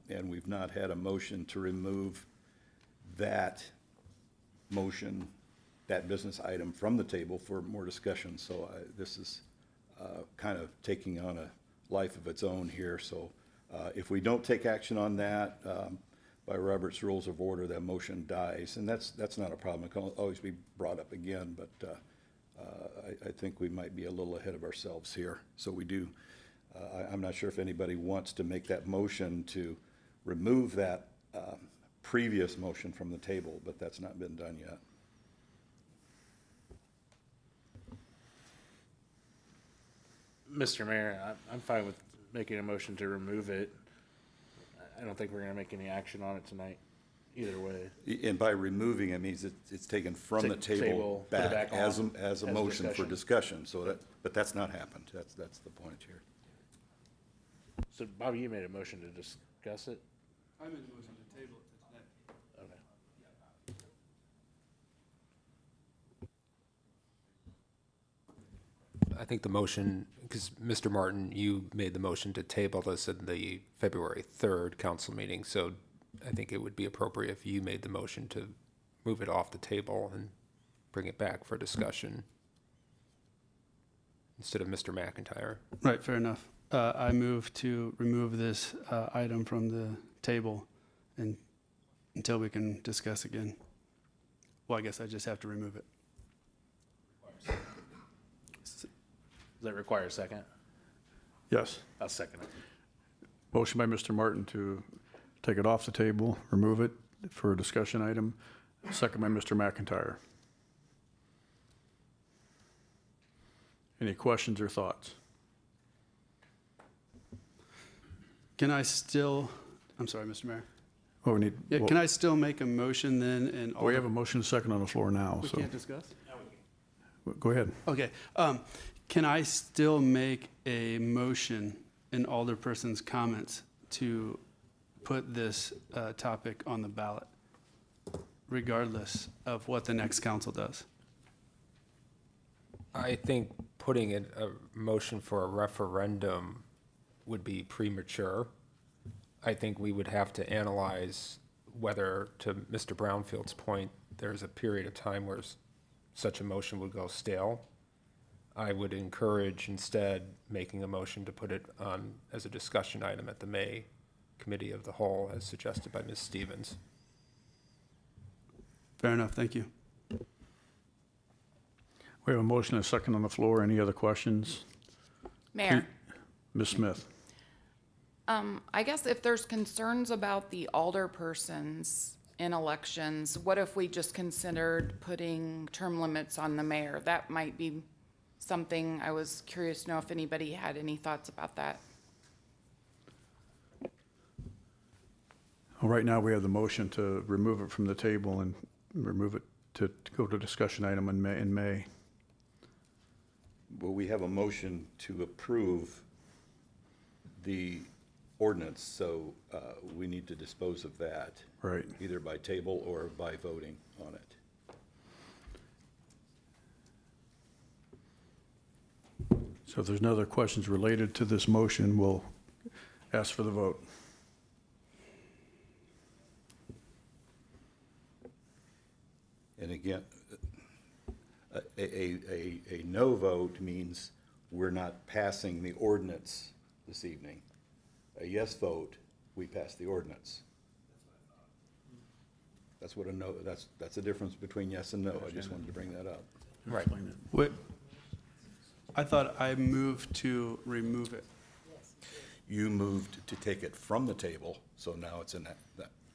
and we've not had a motion to remove that motion, that business item from the table for more discussion. So this is kind of taking on a life of its own here. So if we don't take action on that, by Robert's Rules of Order, that motion dies. And that's not a problem. It can always be brought up again, but I think we might be a little ahead of ourselves here. So we do, I'm not sure if anybody wants to make that motion to remove that previous motion from the table, but that's not been done yet. Mr. Mayor, I'm fine with making a motion to remove it. I don't think we're going to make any action on it tonight, either way. And by removing, it means it's taken from the table put it back on as a motion for discussion. So but that's not happened. That's the point here. So, Bobby, you made a motion to discuss it? I made a motion to table it to tonight. I think the motion, because Mr. Martin, you made the motion to table this in the February 3rd council meeting, so I think it would be appropriate if you made the motion to move it off the table and bring it back for discussion instead of Mr. McIntyre. Right, fair enough. I move to remove this item from the table and until we can discuss again. Well, I guess I just have to remove it. Does that require a second? Yes. I'll second it. Motion by Mr. Martin to take it off the table, remove it for a discussion item. Second by Mr. McIntyre. Any questions or thoughts? Can I still, I'm sorry, Mr. Mayor. Oh, we need. Yeah, can I still make a motion then and all? We have a motion second on the floor now, We so. can't discuss? Go ahead. Okay. Can I still make a motion in alderperson's comments to put this topic on the ballot, regardless of what the next council does? I think putting in a motion for a referendum would be premature. I think we would have to analyze whether, to Mr. Brownfield's point, there's a period of time where such a motion would go stale. I would encourage instead making a motion to put it on as a discussion item at the May Committee of the Whole, as suggested by Ms. Stevens. Fair enough, thank you. We have a motion and a second on the floor. Any other questions? Mayor, Ms. Smith. I guess if there's concerns about the alderpersons in elections, what if we just considered putting term limits on the mayor? That might be something I was curious to know if anybody had any thoughts about that. Well, right now, we have the motion to remove it from the table and remove it to go to discussion item in May. Well, we have a motion to approve the ordinance, so we need to dispose of that. Right. Either by table or by voting on it. So if there's no other questions related to this motion, we'll ask for the vote. And again, a no vote means we're not passing the ordinance this evening. A yes vote, we pass the ordinance. That's what a no, that's the difference between yes and no. I just wanted to bring that up. Right. What, I thought I moved to remove it. You moved to take it from the table, so now it's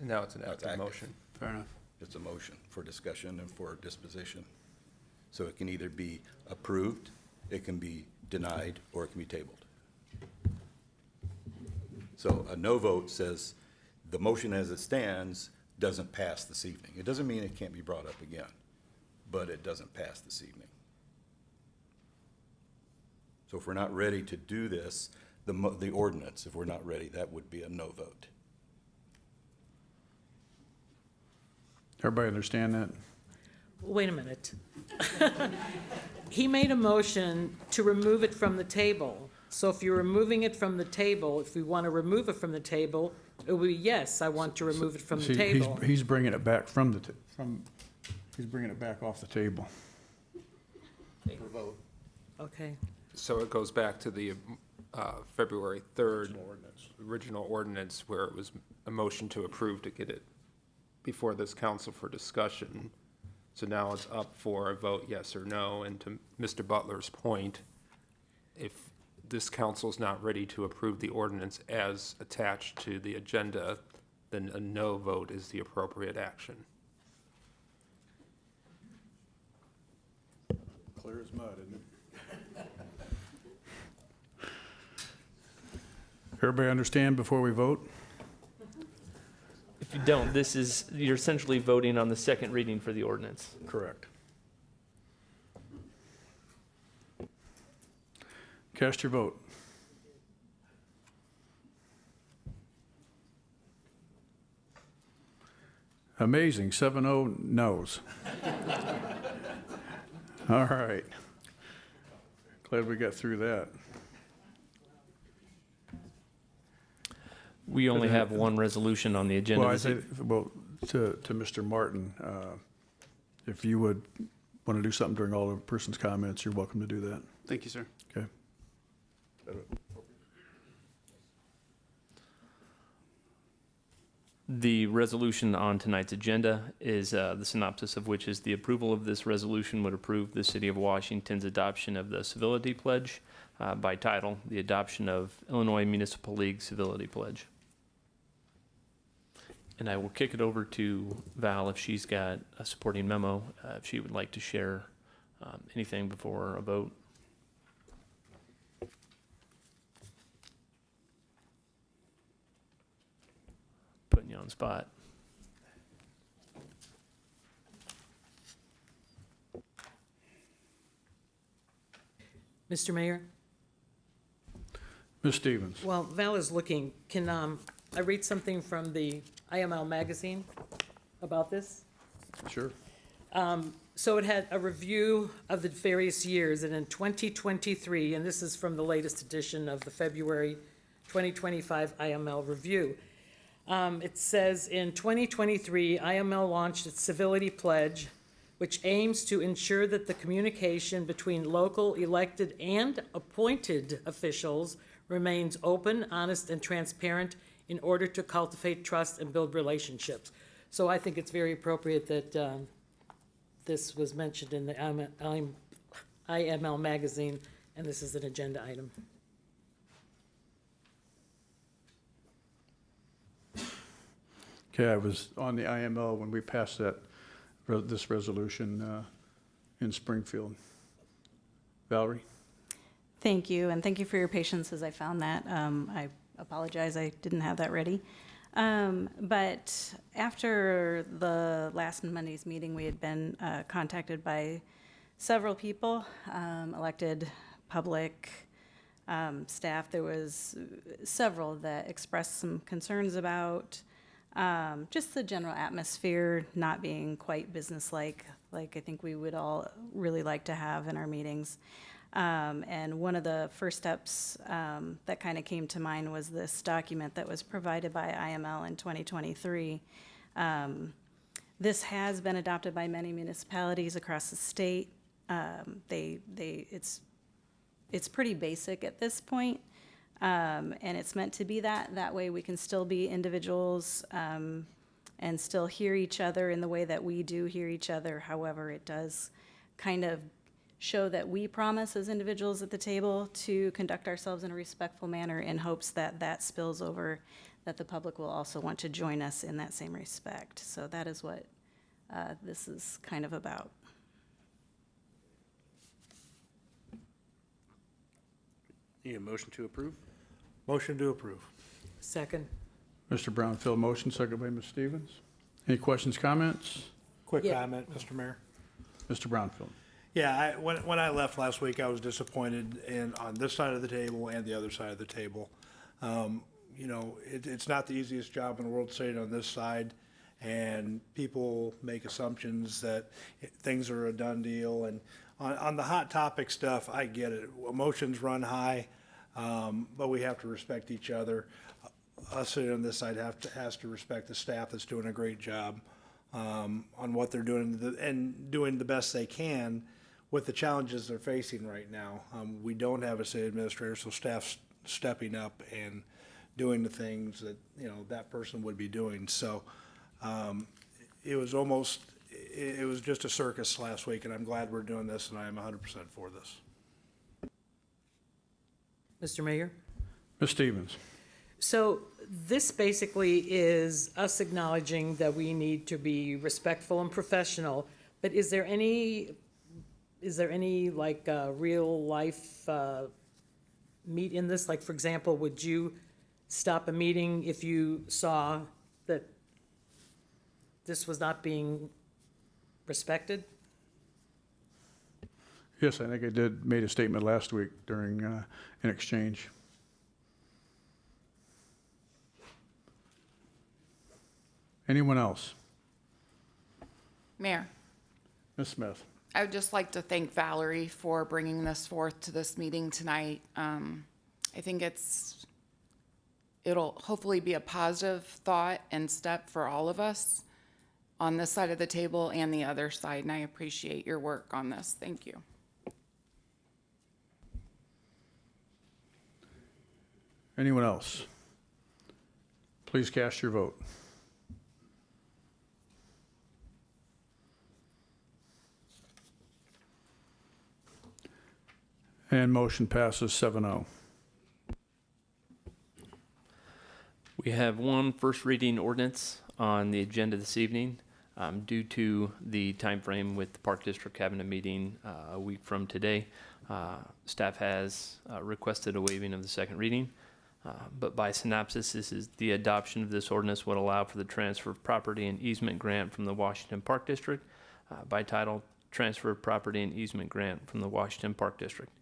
Now it's an active active. motion. Fair enough. It's a motion for discussion and for disposition. So it can either be approved, it can be denied, or it can be tabled. So a no vote says the motion as it stands doesn't pass this evening. It doesn't mean it can't be brought up again, but it doesn't pass this evening. So if we're not ready to do this, the ordinance, if we're not ready, that would be a no vote. Everybody understand that? Wait a minute. He made a motion to remove it from the table. So if you're removing it from the table, if we want to remove it from the table, it would be, yes, I want to remove it from the See, table. He's bringing it back from the, he's bringing it back off the table. Okay. So it goes back to the February 3rd original ordinance where it was a motion to approve to get it before this council for discussion. So now it's up for a vote, yes or no. And to Mr. Butler's point, if this council's not ready to approve the ordinance as attached to the agenda, then a no vote is the appropriate action. Clear as mud, isn't it? Everybody understand before we vote? If you don't, you're essentially voting on the second reading for the ordinance. Correct. Cast your vote. Amazing, 7-0 noes. All right. Glad we got through that. We only have one resolution on the agenda. Well, I say, well, to Mr. Martin, if you would want to do something during all the person's comments, you're welcome to do that. Thank you, sir. Okay. The resolution on tonight's agenda is the synopsis of which is the approval of this resolution would approve the City of Washington's adoption of the Civility Pledge, by title, the adoption of Illinois Municipal League Civility Pledge. And I will kick it over to Val if she's got a supporting memo, if she would like to share anything before a vote. Putting you on the spot. Mr. Mayor? Ms. Stevens. Well, Val is looking. Can I read something from the IML magazine about this? Sure. So it had a review of the various years, and in 2023, and this is from the latest edition of the February 2025 IML review, it says, in 2023, IML launched its Civility Pledge, which aims to ensure that the communication between local elected and appointed officials remains open, honest, and transparent in order to cultivate trust and build relationships. So I think it's very appropriate that this was mentioned in the IML magazine, and this is an agenda item. Okay, I was on the IML when we passed this resolution in Springfield. Valerie? Thank you, and thank you for your patience as I found that. I apologize, I didn't have that ready. But after the last Monday's meeting, we had been contacted by several people, elected, public, staff. There was several that expressed some concerns about just the general atmosphere not being quite businesslike, like I think we would all really like to have in our meetings. And one of the first steps that kind of came to mind was this document that was provided by IML in 2023. This has been adopted by many municipalities across the state. It's pretty basic at this point, and it's meant to be that. That way we can still be individuals and still hear each other in the way that we do hear each other. However, it does kind of show that we promise as individuals at the table to conduct ourselves in a respectful manner in hopes that that spills over, that the public will also want to join us in that same respect. So that is what this is kind of about. Need a motion to approve? Motion to approve. Second. Mr. Brownfield, motion, second by Ms. Stevens. Any questions, comments? Quick Yeah. comment, Mr. Mayor. Mr. Brownfield? Yeah, when I left last week, I was disappointed on this side of the table and the other side of the table. You know, it's not the easiest job in the world sitting on this side, and people make assumptions that things are a done deal. And on the hot topic stuff, I get it. Emotions run high, but we have to respect each other. Us sitting on this side has to respect the staff that's doing a great job on what they're doing and doing the best they can with the challenges they're facing right now. We don't have a city administrator, so staff's stepping up and doing the things that, you know, that person would be doing. So it was just a circus last week, and I'm glad we're doing this, and I am 100% for this. Mr. Mayor? Ms. Stevens? So this basically is us acknowledging that we need to be respectful and professional, but is there any like real life meat in this? Like, for example, would you stop a meeting if you saw that this was not being respected? Yes, I think I made a statement last week during an exchange. Anyone else? Mayor, Ms. Smith? I would just like to thank Valerie for bringing this forth to this meeting tonight. I think it'll hopefully be a positive thought and step for all of us on this side of the table and the other side, and I appreciate your work on this. Thank you. Anyone else? Please cast your vote. And motion passes 7-0. We have one first reading ordinance on the agenda this evening. Due to the time frame with the Park District having a meeting a week from today, staff has requested a waiving of the second reading. But by synopsis, the adoption of this ordinance would allow for the transfer of property and easement grant from the Washington Park District. By title, transfer of property and easement grant from the Washington Park District.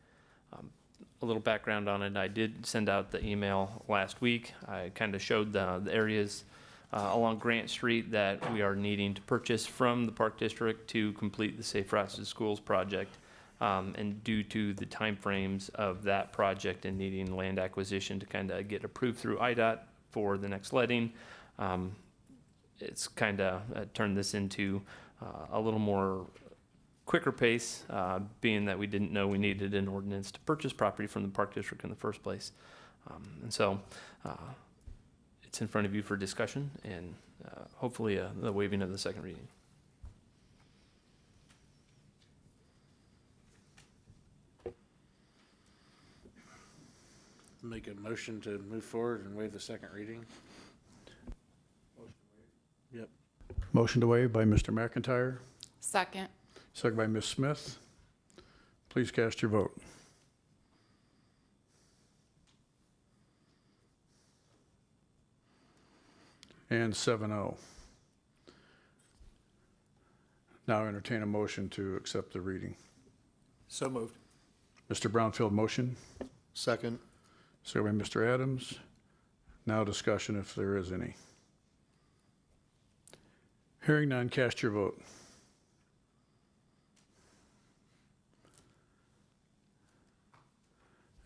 A little background on it, I did send out the email last week. I kind of showed the areas along Grant Street that we are needing to purchase from the Park District to complete the Safe Routes to Schools project. And due to the timeframes of that project and needing land acquisition to kind of get approved through IDOT for the next letting, it's kind of turned this into a little more quicker pace, being that we didn't know we needed an ordinance to purchase property from the Park District in the first place. And so it's in front of you for discussion and hopefully the waiving of the second reading. Make a motion to move forward and waive the second reading. Motion to waive by Mr. McIntyre, Second. second by Ms. Smith. Please cast your vote. And 7-0. Now entertain a motion to accept the reading. So moved. Mr. Brownfield, motion. Second. Second by Mr. Adams. Now discussion if there is any. Hearing none, cast your vote.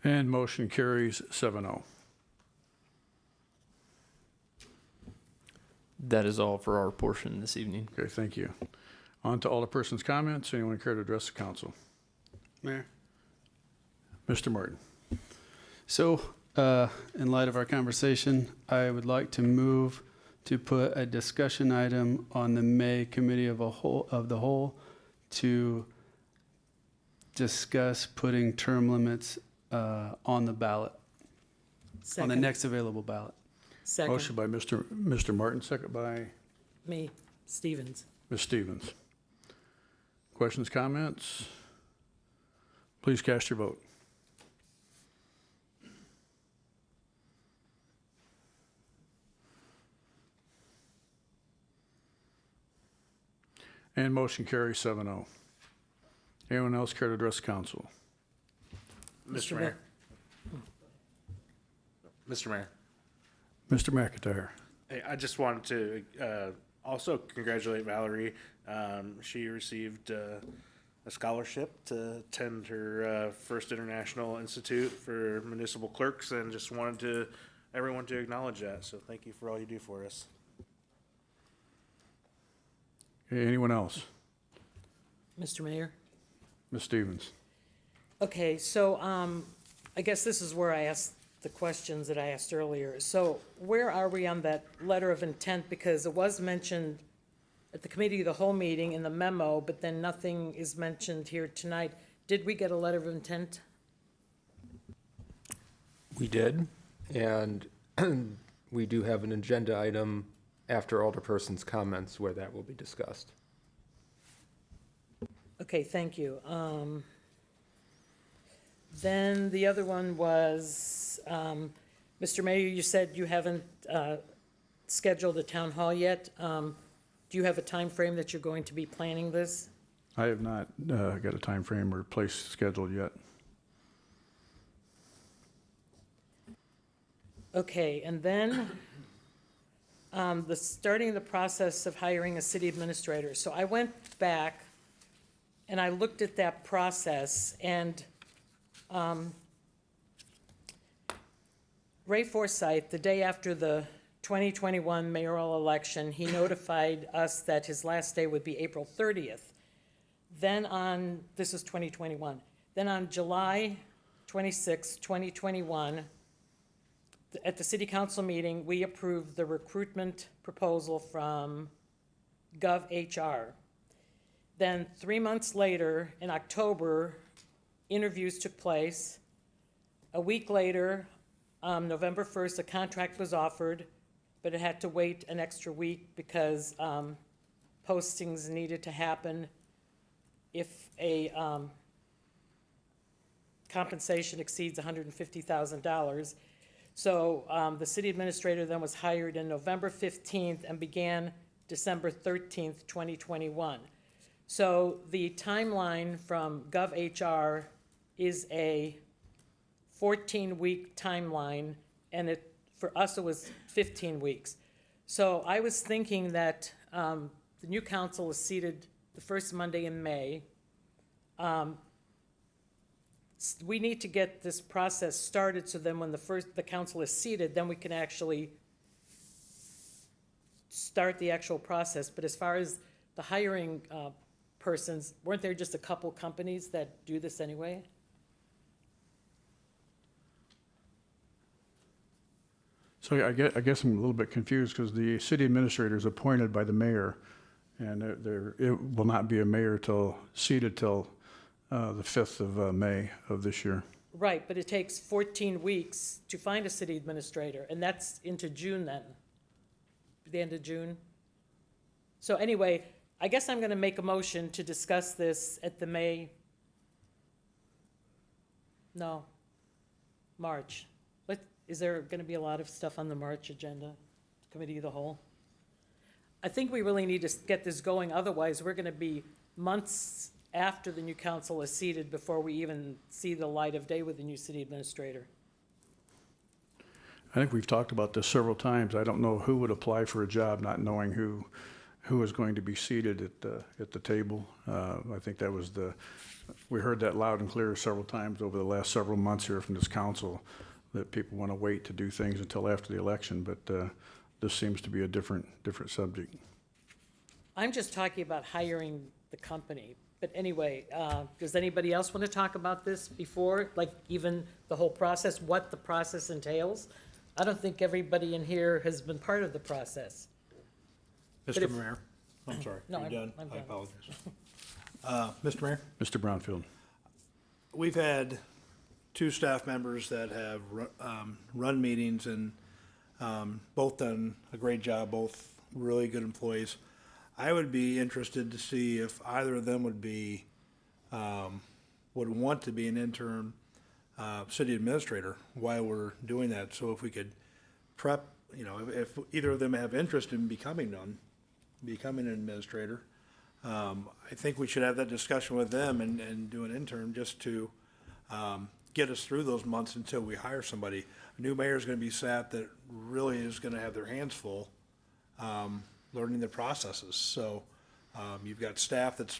And motion carries 7-0. That is all for our portion this evening. Okay, thank you. On to Alderperson's comments. Anyone care to address the council? Mayor. Mr. Martin. So, in light of our conversation, I would like to move to put a discussion item on the May Committee of the Whole to discuss putting term limits on the ballot, on the Second. next available ballot. Second. Motion by Mr. Martin, second by Me, Stevens. Ms. Stevens. Questions, comments? Please cast your vote. And motion carries 7-0. Anyone else care to address the council? Mr. Mayor. Mr. Mayor. Mr. McIntyre. Hey, I just wanted to also congratulate Valerie. She received a scholarship to attend her first International Institute for Municipal Clerks, and just wanted everyone to acknowledge that. So thank you for all you do for us. Okay, anyone else? Mr. Mayor? Ms. Stevens. Okay, so I guess this is where I asked the questions that I asked earlier. So where are we on that letter of intent? Because it was mentioned at the committee of the whole meeting in the memo, but then nothing is mentioned here tonight. Did we get a letter of intent? We did, and we do have an agenda item after Alderperson's comments where that will be discussed. Okay, thank you. Then the other one was, Mr. Mayor, you said you haven't scheduled a town hall yet. Do you have a time frame that you're going to be planning this? I have not got a time frame or place scheduled yet. Okay, and then starting the process of hiring a city administrator. So I went back and I looked at that process, and Ray Forsythe, the day after the 2021 mayoral election, he notified us that his last day would be April 30th. Then this is 2021, then on July 26, 2021, at the city council meeting, we approved the recruitment proposal from GovHR. Then 3 months later, in October, interviews took place. A week later, November 1st, a contract was offered, but it had to wait an extra week because postings needed to happen if a compensation exceeds $150,000. So the city administrator then was hired in November 15th and began December 13th, 2021. So the timeline from GovHR is a 14-week timeline, and for us it was 15 weeks. So I was thinking that the new council is seated the first Monday in May. We need to get this process started so then when the council is seated, then we can actually start the actual process. But as far as the hiring persons, weren't there just a couple companies that do this anyway? So I guess I'm a little bit confused because the city administrator is appointed by the mayor, and it will not be a mayor seated till the 5th of May of this year. Right, but it takes 14 weeks to find a city administrator, and that's into June then, the end of June. So anyway, I guess I'm going to make a motion to discuss this at the March. Is there going to be a lot of stuff on the March agenda, Committee of the Whole? I think we really need to get this going, otherwise we're going to be months after the new council is seated before we even see the light of day with the new city administrator. I think we've talked about this several times. I don't know who would apply for a job not knowing who is going to be seated at the table. I think that was we heard that loud and clear several times over the last several months here from this council, that people want to wait to do things until after the election, but this seems to be a different subject. I'm just talking about hiring the company. But anyway, does anybody else want to talk about this before, like even the whole process, what the process entails? I don't think everybody in here has been part of the process. Mr. Mayor, I'm sorry. No, Are you done? I'm I done. apologize. Mr. Mayor, Mr. Brownfield. we've had two staff members that have run meetings and both done a great job, both really good employees. I would be interested to see if either of them would want to be an interim city administrator while we're doing that. So if we could prep, if either of them have interest in becoming an administrator, I think we should have that discussion with them and do an interim just to get us through those months until we hire somebody. A new mayor is going to be sat that really is going to have their hands full learning the processes. So you've got staff that's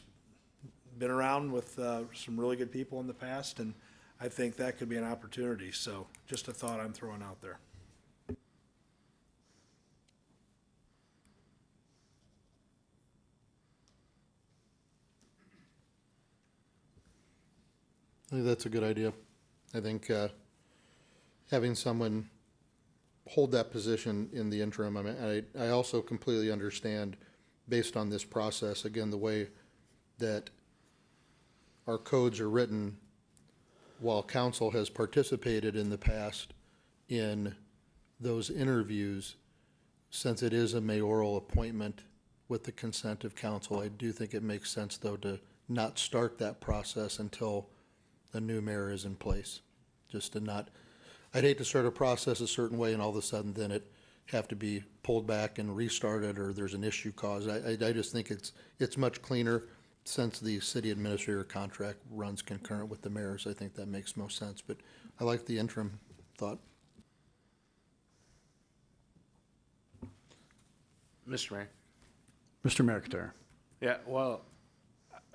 been around with some really good people in the past, and I think that could be an opportunity. So just a thought I'm throwing out there. I think that's a good idea. I think having someone hold that position in the interim, I mean, I also completely understand, based on this process, again, the way that our codes are written, while council has participated in the past in those interviews, since it is a mayoral appointment with the consent of council, I do think it makes sense, though, to not start that process until a new mayor is in place. Just to not, I'd hate to start a process a certain way and all of a sudden then it have to be pulled back and restarted, or there's an issue caused. I just think it's much cleaner since the city administrator contract runs concurrent with the mayor's. I think that makes most sense, but I like the interim thought. Mr. Mayor. Mr. McIntyre. Yeah, well,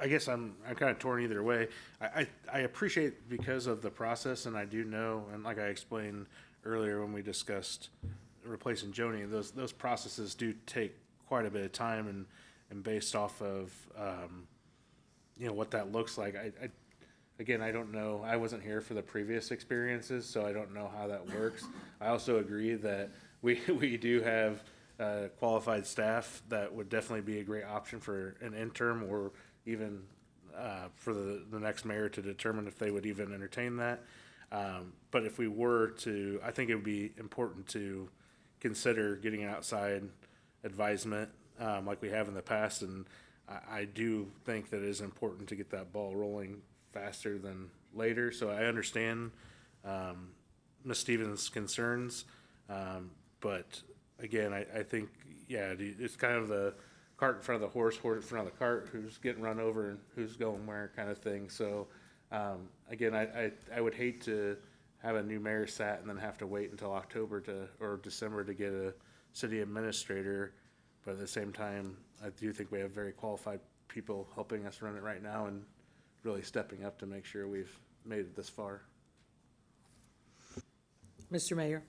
I guess I'm kind of torn either way. I appreciate because of the process, and I do know, and like I explained earlier when we discussed replacing Joni, those processes do take quite a bit of time, and based off of what that looks like. Again, I don't know. I wasn't here for the previous experiences, so I don't know how that works. I also agree that we do have qualified staff that would definitely be a great option for an interim, or even for the next mayor to determine if they would even entertain that. But if we were to, I think it would be important to consider getting an outside advisement like we have in the past. And I do think that it is important to get that ball rolling faster than later. So I understand Ms. Stevens' concerns. But again, I think, yeah, it's kind of the cart in front of the horse in front of the cart, who's getting run over and who's going where kind of thing. So again, I would hate to have a new mayor sat and then have to wait until October or December to get a city administrator. But at the same time, I do think we have very qualified people helping us run it right now and really stepping up to make sure we've made it this far. Mr. Mayor?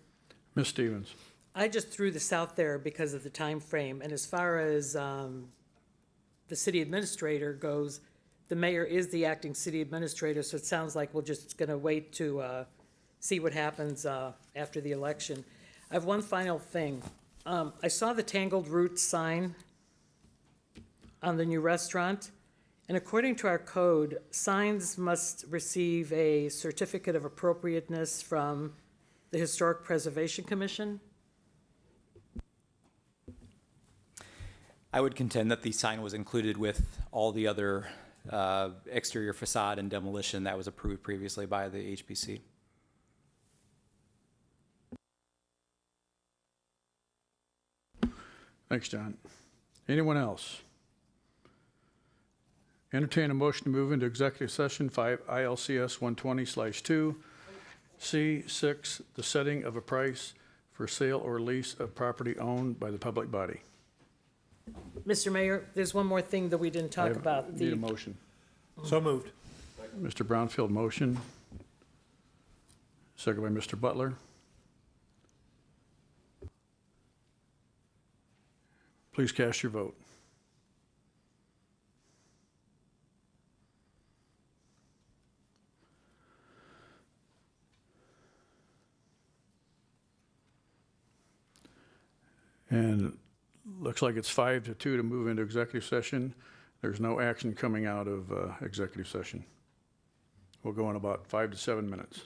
Ms. Stevens. I just threw this out there because of the time frame, and as far as the city administrator goes, the mayor is the acting city administrator, so it sounds like we're just going to wait to see what happens after the election. I have one final thing. I saw the Tangled Roots sign on the new restaurant, and according to our code, signs must receive a certificate of appropriateness from the Historic Preservation Commission. I would contend that the sign was included with all the other exterior facade and demolition that was approved previously by the HPC. Thanks, John. Anyone else? Entertain a motion to move into executive session 5 ILCS 120/2, C6, the setting of a price for sale or lease of property owned by the public body. Mr. Mayor, there's one more thing that we didn't talk about. Need a motion. So moved. Mr. Brownfield motion. Second by Mr. Butler. Please cast your vote. And looks like it's 5-2 to move into executive session. There's no action coming out of executive session. We'll go in about 5 to 7 minutes.